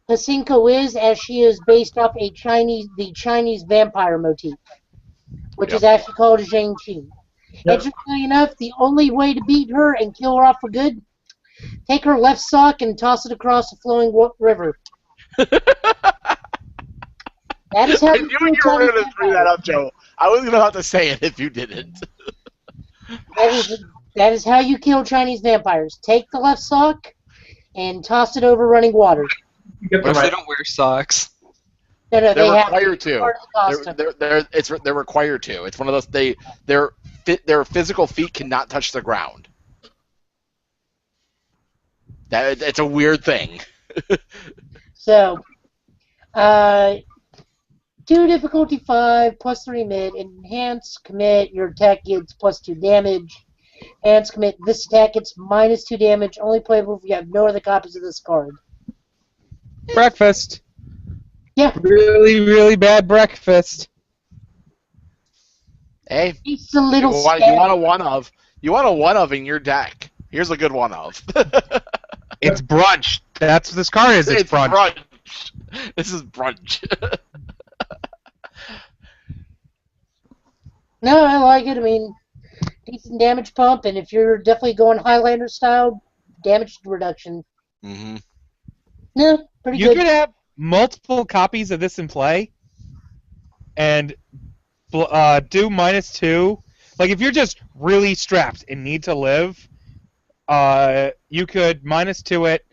Pasinko is, as she is based off the Chinese vampire motif, which is actually called Jiangshi. Yep. Interestingly enough, the only way to beat her and kill her off for good, take her left sock and toss it across the flowing river. That is how I you knew kill you were Chinese going to bring that vampires. up, Joe. I was going to have to say it if you didn't. That is how you kill Chinese vampires. Take the left sock and toss it over running water. You get What the if they right. don't wear socks? No, They're they have required to. to. Part of the costume. They're required to. It's one of those their physical feet cannot touch the ground. It's a weird thing. So, 2 difficulty 5, plus 3 mid, enhance, commit, your attack gets plus 2 damage. Enhance, commit, this attack gets minus 2 damage, only playable if you have no other copies of this card. Breakfast. Yeah, Really, really bad breakfast. Hey, it's a little you scary. want a one of. You want a one of in your deck. Here's a good one of. It's brunch. That's what this card is. It's brunch. This is brunch. No, I like it. I mean, decent damage pump, and if you're definitely going Highlander style, damage reduction. Mm-hmm. No, pretty You good. could have multiple copies of this in play, and do -2. Like if you're just really strapped and need to live, you could -2 it,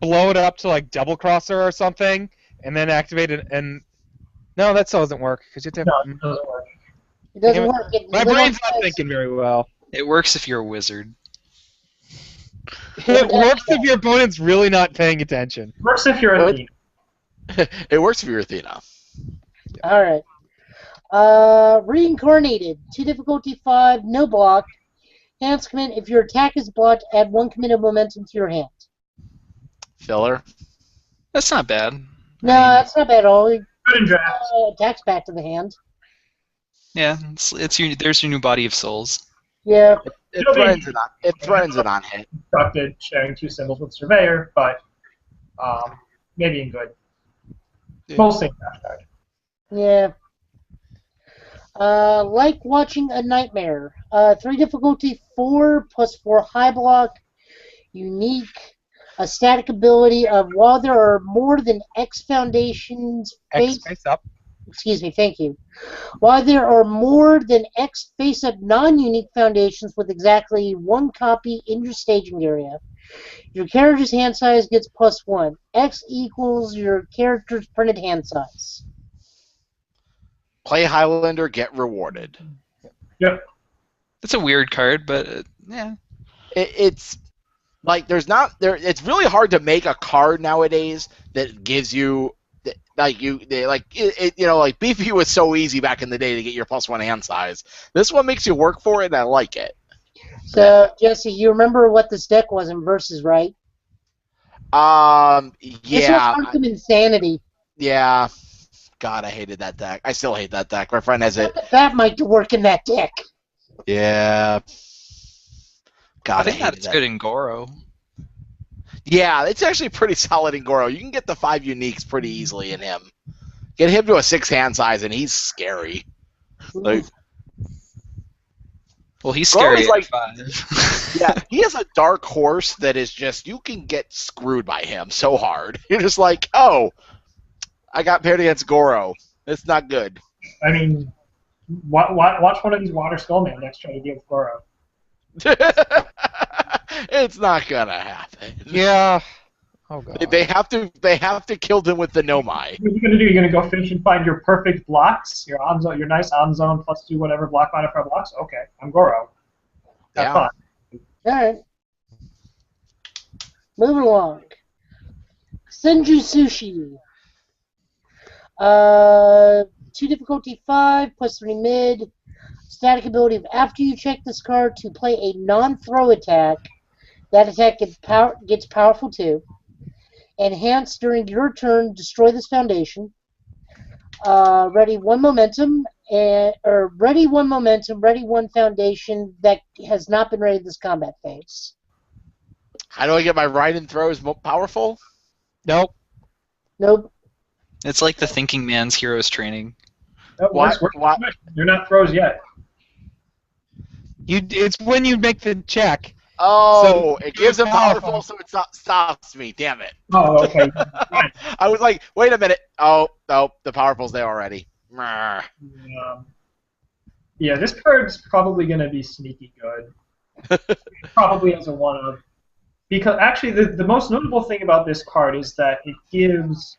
blow it up to like double crosser or something, and then activate it. And no, that still doesn't work because you have to. No, it doesn't work. It doesn't Damn it. work. It My little brain's not guys- thinking very well. It works if you're a wizard. It works if your opponent's really not paying attention. Works if you're a What? thief. It works for your Athena. All right. Reincarnated. 2 difficulty 5, no block. Enhance commit. If your attack is blocked, add 1 committed momentum to your hand. Filler. That's not bad. No, that's not bad at all. Good in draft. Attacks back to the hand. Yeah, there's your new body of souls. Yeah. It threatens it on hit. Constructed, sharing 2 symbols with Surveyor, but maybe in good. Yeah. Mostly in draft card. Yeah. Like watching a nightmare. 3 difficulty 4 plus 4 high block. Unique. A static ability of while there are more than X foundations X face up. excuse me, thank you. While there are more than X face-up non-unique foundations with exactly 1 copy in your staging area, your character's hand size gets +1. X equals your character's printed hand size. Play Highlander, get rewarded. Yep. That's a weird card, but yeah. It's like it's really hard to make a card nowadays that gives you like Beefy was so easy back in the day to get your +1 hand size. This one makes you work for it, and I like it. So, Jesse, you remember what this deck was in Versus, right? This was Arkham Insanity. Yeah. God, I hated that deck. I still hate that deck. My friend has it. That might work in that deck. Yeah. God, I think hated that's that. good in Goro. Yeah, it's actually pretty solid in Goro. You can get the 5 uniques pretty easily in him. Get him to a 6 hand size, and he's scary. Like, Well, he's Goro's scary like- at 5. yeah, he has a dark horse that is just, you can get screwed by him so hard. You're just like, oh, I got paired against Goro. It's not good. I mean, watch one of these Water Skullman decks try to deal with Goro. It's not gonna happen. Yeah. Oh god. They have to kill him with the Nomai. What are you gonna do? You're gonna go finish and find your perfect blocks, your on zone, your nice on zone +2 whatever block modifier blocks. Okay, I'm Goro. Have Yeah. fun. Alright. Moving along. Senju Sushi. 2 difficulty 5, +3 mid. Static ability of after you check this card to play a non-throw attack That attack gets powerful too. Enhance during your turn. Destroy this foundation. Ready one momentum, ready one momentum. Ready one foundation that has not been ready this combat phase. How do I get my ride and throws more powerful? Nope. Nope. It's like the thinking man's heroes training. Oh, What? You're not throws yet. It's when you make the check. Oh, So it gives them powerful, powerful. so it stops me. Damn it. Oh, okay. Fine. I was like, wait a minute. Oh, no, the powerful's there already. Meh. Yeah, this card's probably going to be sneaky good. Probably as a one-of. Because actually, the most notable thing about this card is that it gives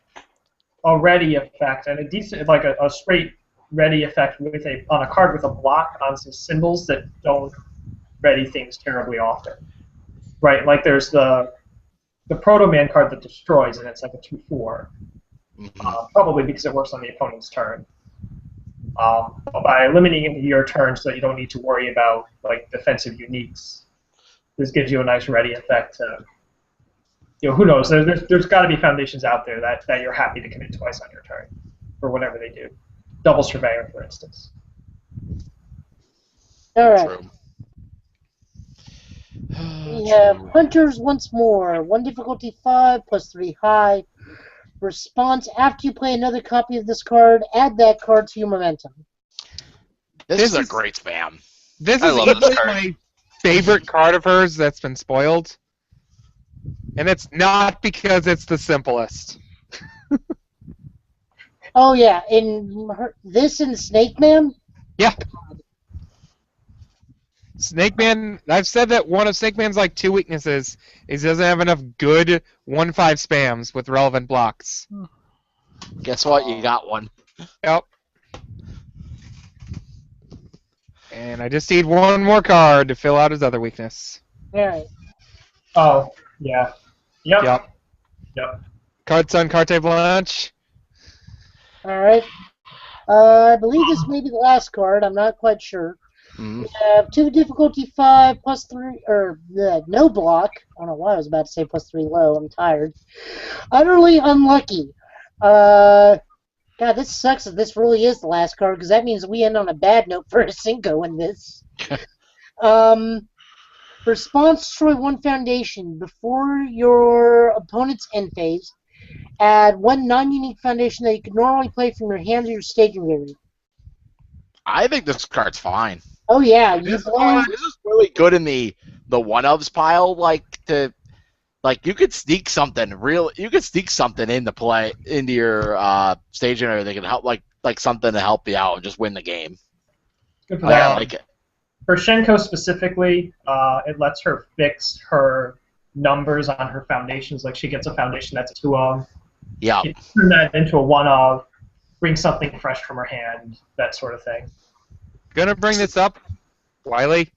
a ready effect, and a decent, like a straight ready effect on a card with a block on some symbols that don't ready things terribly often. Right, like there's the Proto Man card that destroys, and it's like a 2/4. Probably because it works on the opponent's turn. By eliminating your turn so that you don't need to worry about like defensive uniques, this gives you a nice ready effect. Who knows? There's got to be foundations out there that you're happy to commit twice on your turn, for whatever they do. Double Surveyor, for instance. All right. True. We have Hunters once more. 1 difficulty 5 plus 3 high. Response: after you play another copy of this card, add that card to your momentum. This is a great spam. This I is love this easily card. my favorite card of hers that's been spoiled. And it's not because it's the simplest. Oh yeah, this and Snake Man. Yeah. Snake Man, I've said that one of Snake Man's like 2 weaknesses is he doesn't have enough good 1/5 spams with relevant blocks. Guess what? You got one. Yep. And I just need one more card to fill out his other weakness. All right. Oh, yeah. Yep. Card Sun, Carte Blanche. All right. I believe this may be the last card. I'm not quite sure. We have 2 difficulty 5 plus 3, or no block. I don't know why I was about to say plus 3 low. I'm tired. Utterly unlucky. God, this sucks that this really is the last card, because that means we end on a bad note for a Cinco in this. Response: destroy 1 foundation before your opponent's end phase. Add 1 non-unique foundation that you could normally play from your hand or your staging area. I think this card's fine. Oh yeah, This is really good in the one-ofs pile. You could sneak something into play into your staging area that can help, like something to help you out and just win the game. Good for I that. like it. For Shenko specifically, it lets her fix her numbers on her foundations. Like she gets a foundation that's a 2-of. Yeah. She can turn that into a 1-of, bring something fresh from her hand, that sort of thing. Gonna bring this up, Wiley.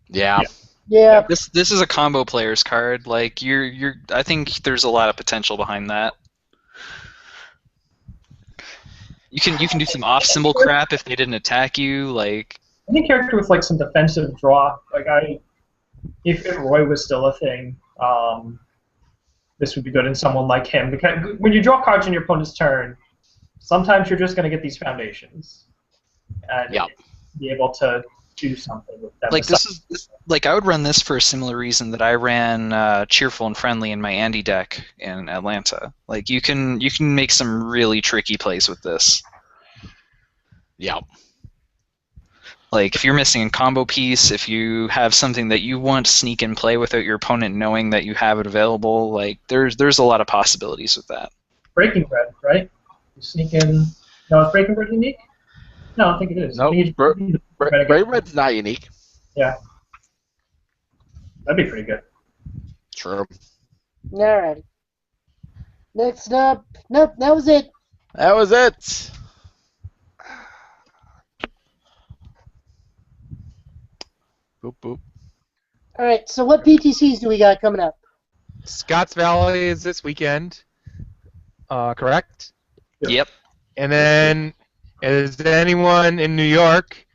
Yeah. Yeah. This is a combo player's card. Like I think there's a lot of potential behind that. You can do some off symbol crap if they didn't attack you. Like Any character with like some defensive draw, if Roy was still a thing, this would be good in someone like him. Because when you draw cards in your opponent's turn, sometimes you're just going to get these foundations, and be able to do something with them. Like I would run this for a similar reason that I ran Cheerful and Friendly in my Andy deck in Atlanta. Like you can make some really tricky plays with this. Yeah. Like if you're missing a combo piece, if you have something that you want to sneak and play without your opponent knowing that you have it available, like there's a lot of possibilities with that. Breaking Bread, right? You sneak in. No, is Breaking Bread unique? No, I don't think it is. No, Breaking Red's not unique. Yeah. That'd be pretty good. True. Alright. Next up. Nope, that was it. That was it. Boop, boop. Alright, so what PTCs do we got coming up? Scotts Valley is this weekend, correct? Yep. And then, is anyone in New York?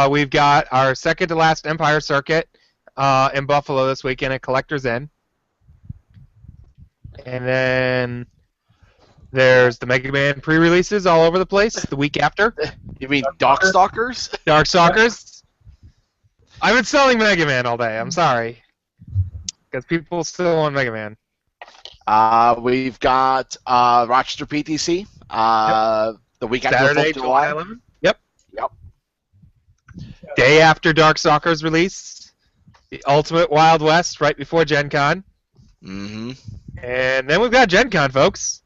We've got our second to last Empire Circuit in Buffalo this weekend at Collector's Inn. And then there's the Mega Man pre-releases all over the place the week after. You mean Darkstalkers? Darkstalkers. I've been selling Mega Man all day. I'm sorry. Because people still want Mega Man. We've got Rochester PTC the week after Saturday, 4th of July. 11th. Yep. Yep. Day after Darkstalkers release. The Ultimate Wild West right before Gen Con. Mm-hmm. And then we've got Gen Con, folks.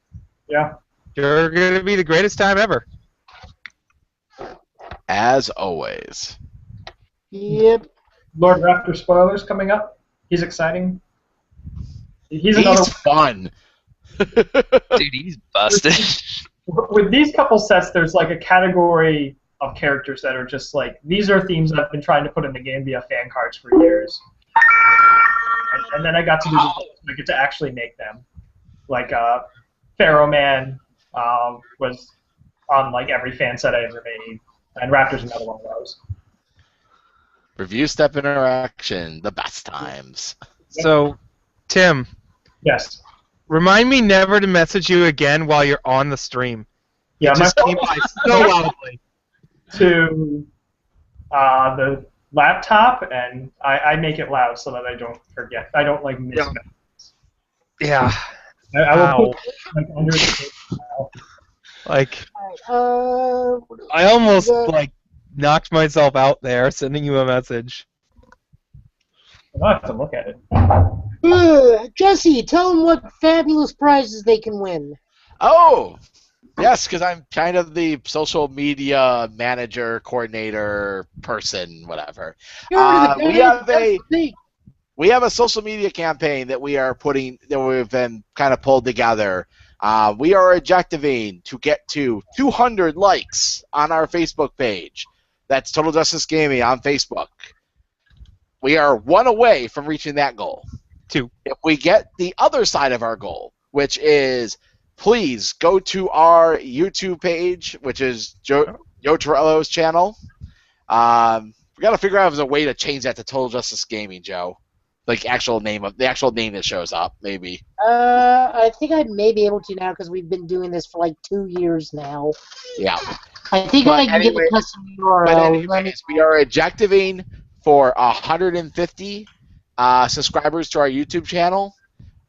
Yeah. Sure going to be the greatest time ever. As always. Yep. Lord Raptor spoilers coming up. He's exciting. He's another. fun. Dude, he's busted. With these couple sets, there's like a category of characters that are just like, these are themes I've been trying to put in the game via fan cards for years. And then I got to do I get to actually make them. Like Pharaoh Man was on like every fan set I ever made, and Raptor's another one of those. Review step interaction, the best times. So, Tim, Yes. remind me never to message you again while you're on the stream. Yeah, It just my came by so loudly. to the laptop, and I make it loud so that I don't forget. I don't like miss. Yeah. I will put like under the table now. Like, Uh, I almost, Yeah. like, knocked myself out there sending you a message. I'll have to look at it. Jesse, tell them what fabulous prizes they can win. Oh, yes, because I'm kind of the social media manager, coordinator, person, whatever. You're the guy we have that's a big. we have a social media campaign that we've been kind of pulled together. We are objectiving to get to 200 likes on our Facebook page. That's Total Justice Gaming on Facebook. We are one away from reaching that goal. 2. If we get the other side of our goal, which is please go to our YouTube page, which is Joe Torello's channel. We got to figure out if there's a way to change that to Total Justice Gaming, Joe. Like the actual name that shows up, maybe. I think I may be able to now because we've been doing this for like 2 years now. Yeah. I think But I can get anyway- the custom But URL. Let me- anyways, we are objectiving for 150 subscribers to our YouTube channel.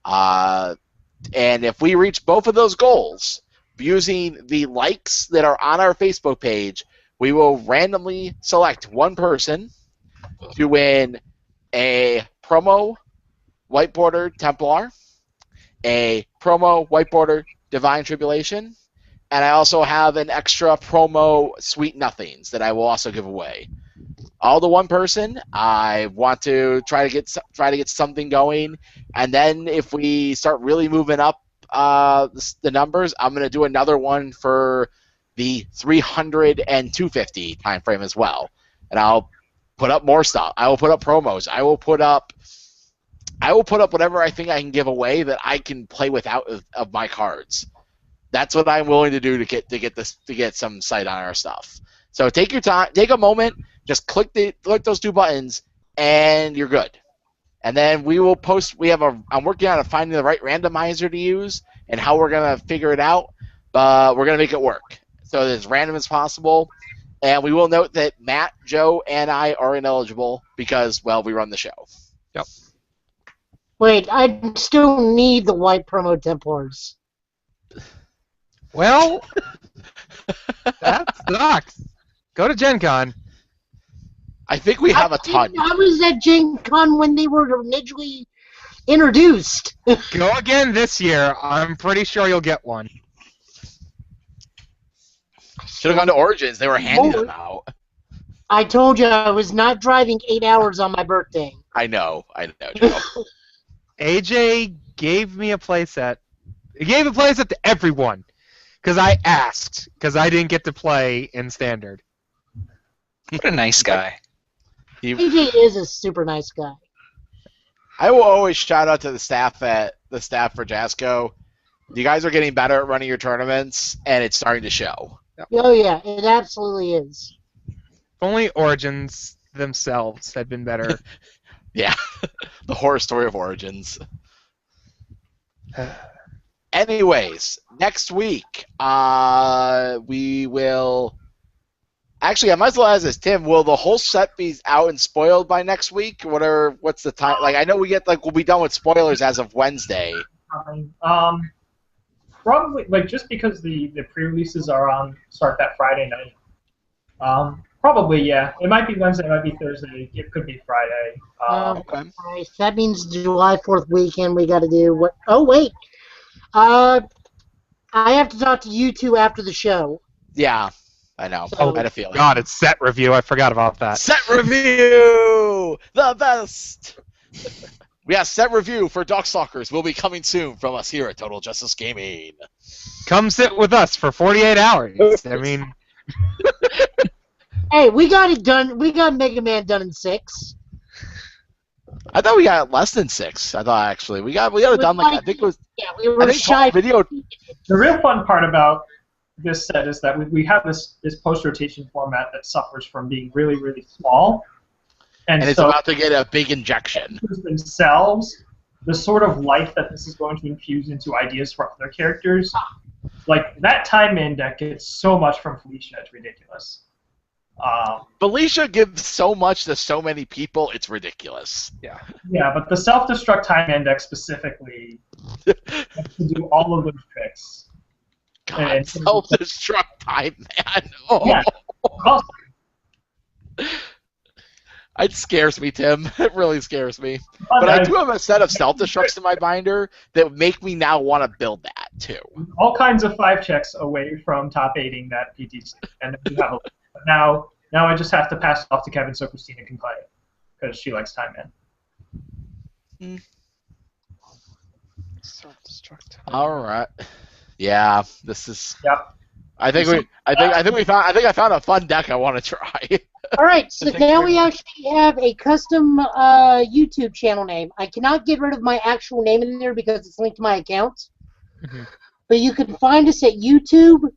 And if we reach both of those goals, using the likes that are on our Facebook page, we will randomly select one person to win a promo White Border Templar, a promo White Border Divine Tribulation, and I also have an extra promo Sweet Nothings that I will also give away. All to one person. I want to try to get something going, and then if we start really moving up the numbers, I'm going to do another one for the 300 and 250 time frame as well, and I'll put up more stuff. I will put up promos. I will put up whatever I think I can give away that I can play without of my cards. That's what I'm willing to do to get some sight on our stuff. So take your time, take a moment, just click those 2 buttons, and you're good. And then we will post. I'm working on finding the right randomizer to use and how we're gonna figure it out. But we're gonna make it work so that as random as possible. And we will note that Matt, Joe, and I are ineligible because, well, we run the show. Yep. Wait, I still need the white promo Templars. Well, that sucks. Go to Gen Con. I think we have a ton. I was at Gen Con when they were initially introduced. Go again this year. I'm pretty sure you'll get one. Should have gone to Origins. They were handing them out. I told you I was not driving 8 hours on my birthday. I know, Joe. AJ gave me a playset. He gave a playset to everyone because I asked because I didn't get to play in Standard. What a nice guy. AJ is a super nice guy. I will always shout out to the staff for Jasco. You guys are getting better at running your tournaments, and it's starting to show. Oh yeah, it absolutely is. Only Origins themselves had been better. Yeah, the horror story of origins. Anyways, next week we will. Actually, I might as well ask this, Tim. Will the whole set be out and spoiled by next week? What's the time? Like, I know we'll be done with spoilers as of Wednesday. Probably just because the pre-releases start that Friday night. Probably, yeah. It might be Wednesday, it might be Thursday, it could be Friday. Okay. Right, that means July 4th weekend we got to do what? Oh wait, I have to talk to you two after the show. Yeah, I know. So, I had a feeling. God, it's set review. I forgot about that. Set review, the best. Yeah, set review for Darkstalkers will be coming soon from us here at Total Justice Gaming. Come sit with us for 48 hours. I mean, hey, we got it done. We got Mega Man done in 6. I thought we got less than 6. I thought actually we got it done like I think it was. Yeah, we were shy. Video. The real fun part about this set is that we have this post-rotation format that suffers from being really, really small. And it's so about to get a big injection. Themselves, the sort of life that this is going to infuse into ideas for other characters, like that Time Man deck gets so much from Felicia, it's ridiculous. Felicia gives so much to so many people, it's ridiculous. yeah. Yeah, but the self-destruct Time Man deck specifically to do all of those tricks. God, self-destruct Time Man. Oh. Yeah. Awesome. It scares me, Tim. It really scares me. But I do have a set of self-destructs in my binder that make me now want to build that, too. All kinds of 5 checks away from top 8ing that PTC. And we have a, now I just have to pass it off to Kevin so Christina can play it. Because she likes Time Man. Self-destruct. All right. Yeah, this is. Yep. I think I found a fun deck I want to try. All right, so now we actually have a custom YouTube channel name. I cannot get rid of my actual name in there because it's linked to my account. Mm-hmm. But you can find us at YouTube,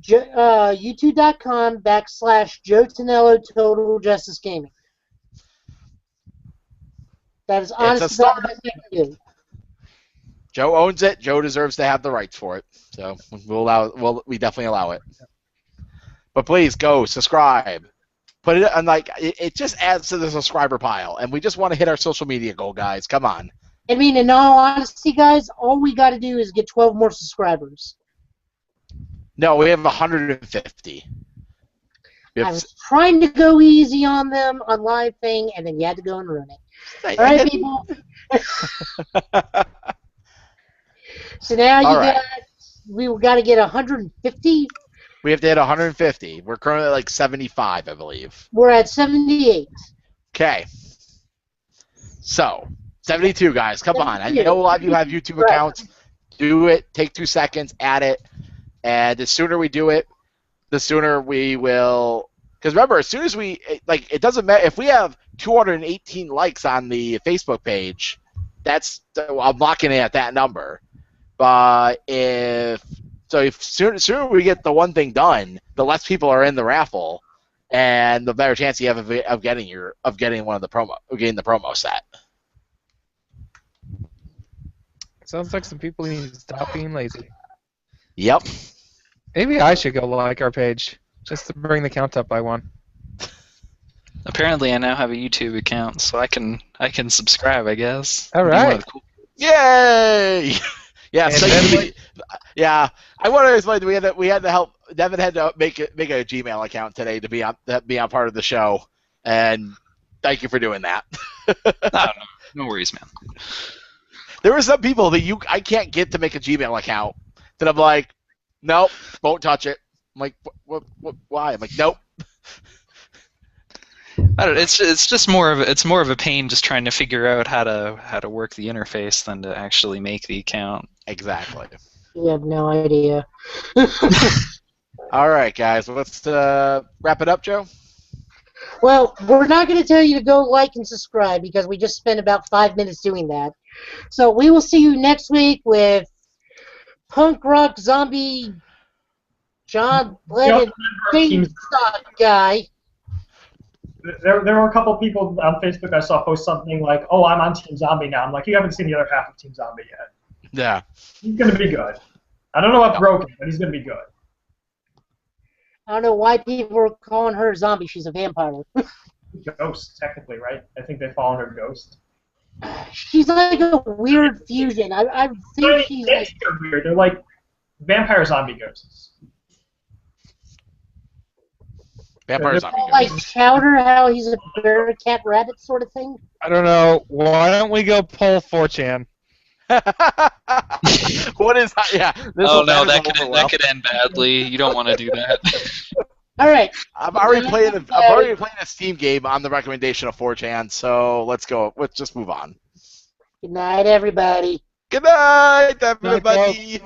youtube.com/Joe Tonello Total Justice Gaming. That is honestly the best I can do. Joe owns it. Joe deserves to have the rights for it. So we definitely allow it. But please go subscribe. Put it on it just adds to the subscriber pile, and we just want to hit our social media goal, guys. Come on. I mean, in all honesty, guys, all we got to do is get 12 more subscribers. No, we have 150. I was trying to go easy on them on live thing, and then you had to go and ruin it. All right, people. So now we got to get 150. We have to hit 150. We're currently at like 75, I believe. We're at 78. Okay. So, 72, guys. Come on. I know a lot of you have YouTube accounts. Do it. Take 2 seconds. Add it. And the sooner we do it, the sooner we will. Because remember, as soon as it doesn't matter. If we have 218 likes on the Facebook page, I'm locking in at that number. But if sooner we get the one thing done, the less people are in the raffle, and the better chance you have of getting the promo set. Sounds like some people need to stop being lazy. Yep. Maybe I should go like our page just to bring the count up by 1. Apparently, I now have a YouTube account, so I can subscribe, I guess. All right. Yay! Yeah, yeah. I want to explain. We had to help. Devin had to make a Gmail account today to be on part of the show, and thank you for doing that. No worries, man. There were some people that I can't get to make a Gmail account that I'm like, nope, won't touch it. I'm like, what why? I'm like, nope. I don't, it's just more of a pain just trying to figure out how to work the interface than to actually make the account. Exactly. You have no idea. All right, guys, let's wrap it up, Joe. Well, we're not going to tell you to go like and subscribe because we just spent about 5 minutes doing that. So we will see you next week with punk rock zombie John Lennon guy. there were a couple people on Facebook I saw post something like, "Oh, I'm on Team Zombie now." I'm like, you haven't seen the other half of Team Zombie yet. Yeah. He's gonna be good. I don't know what broke him, but he's gonna be good. I don't know why people are calling her a zombie. She's a vampire. Ghost, technically, right? I think they fall under Ghost. She's like a weird fusion. I think she's like... They're weird. They're like vampire zombie ghosts. Vampire zombie. Like Chowder, how he's a bear, cat, rabbit sort of thing. I don't know. Why don't we go pull 4chan? What is that? Yeah. Oh no, that could end badly. You don't want to do that. All right. I'm already playing a Steam game on the recommendation of 4chan, so let's go. Let's just move on. Good night, everybody. Good night, everybody.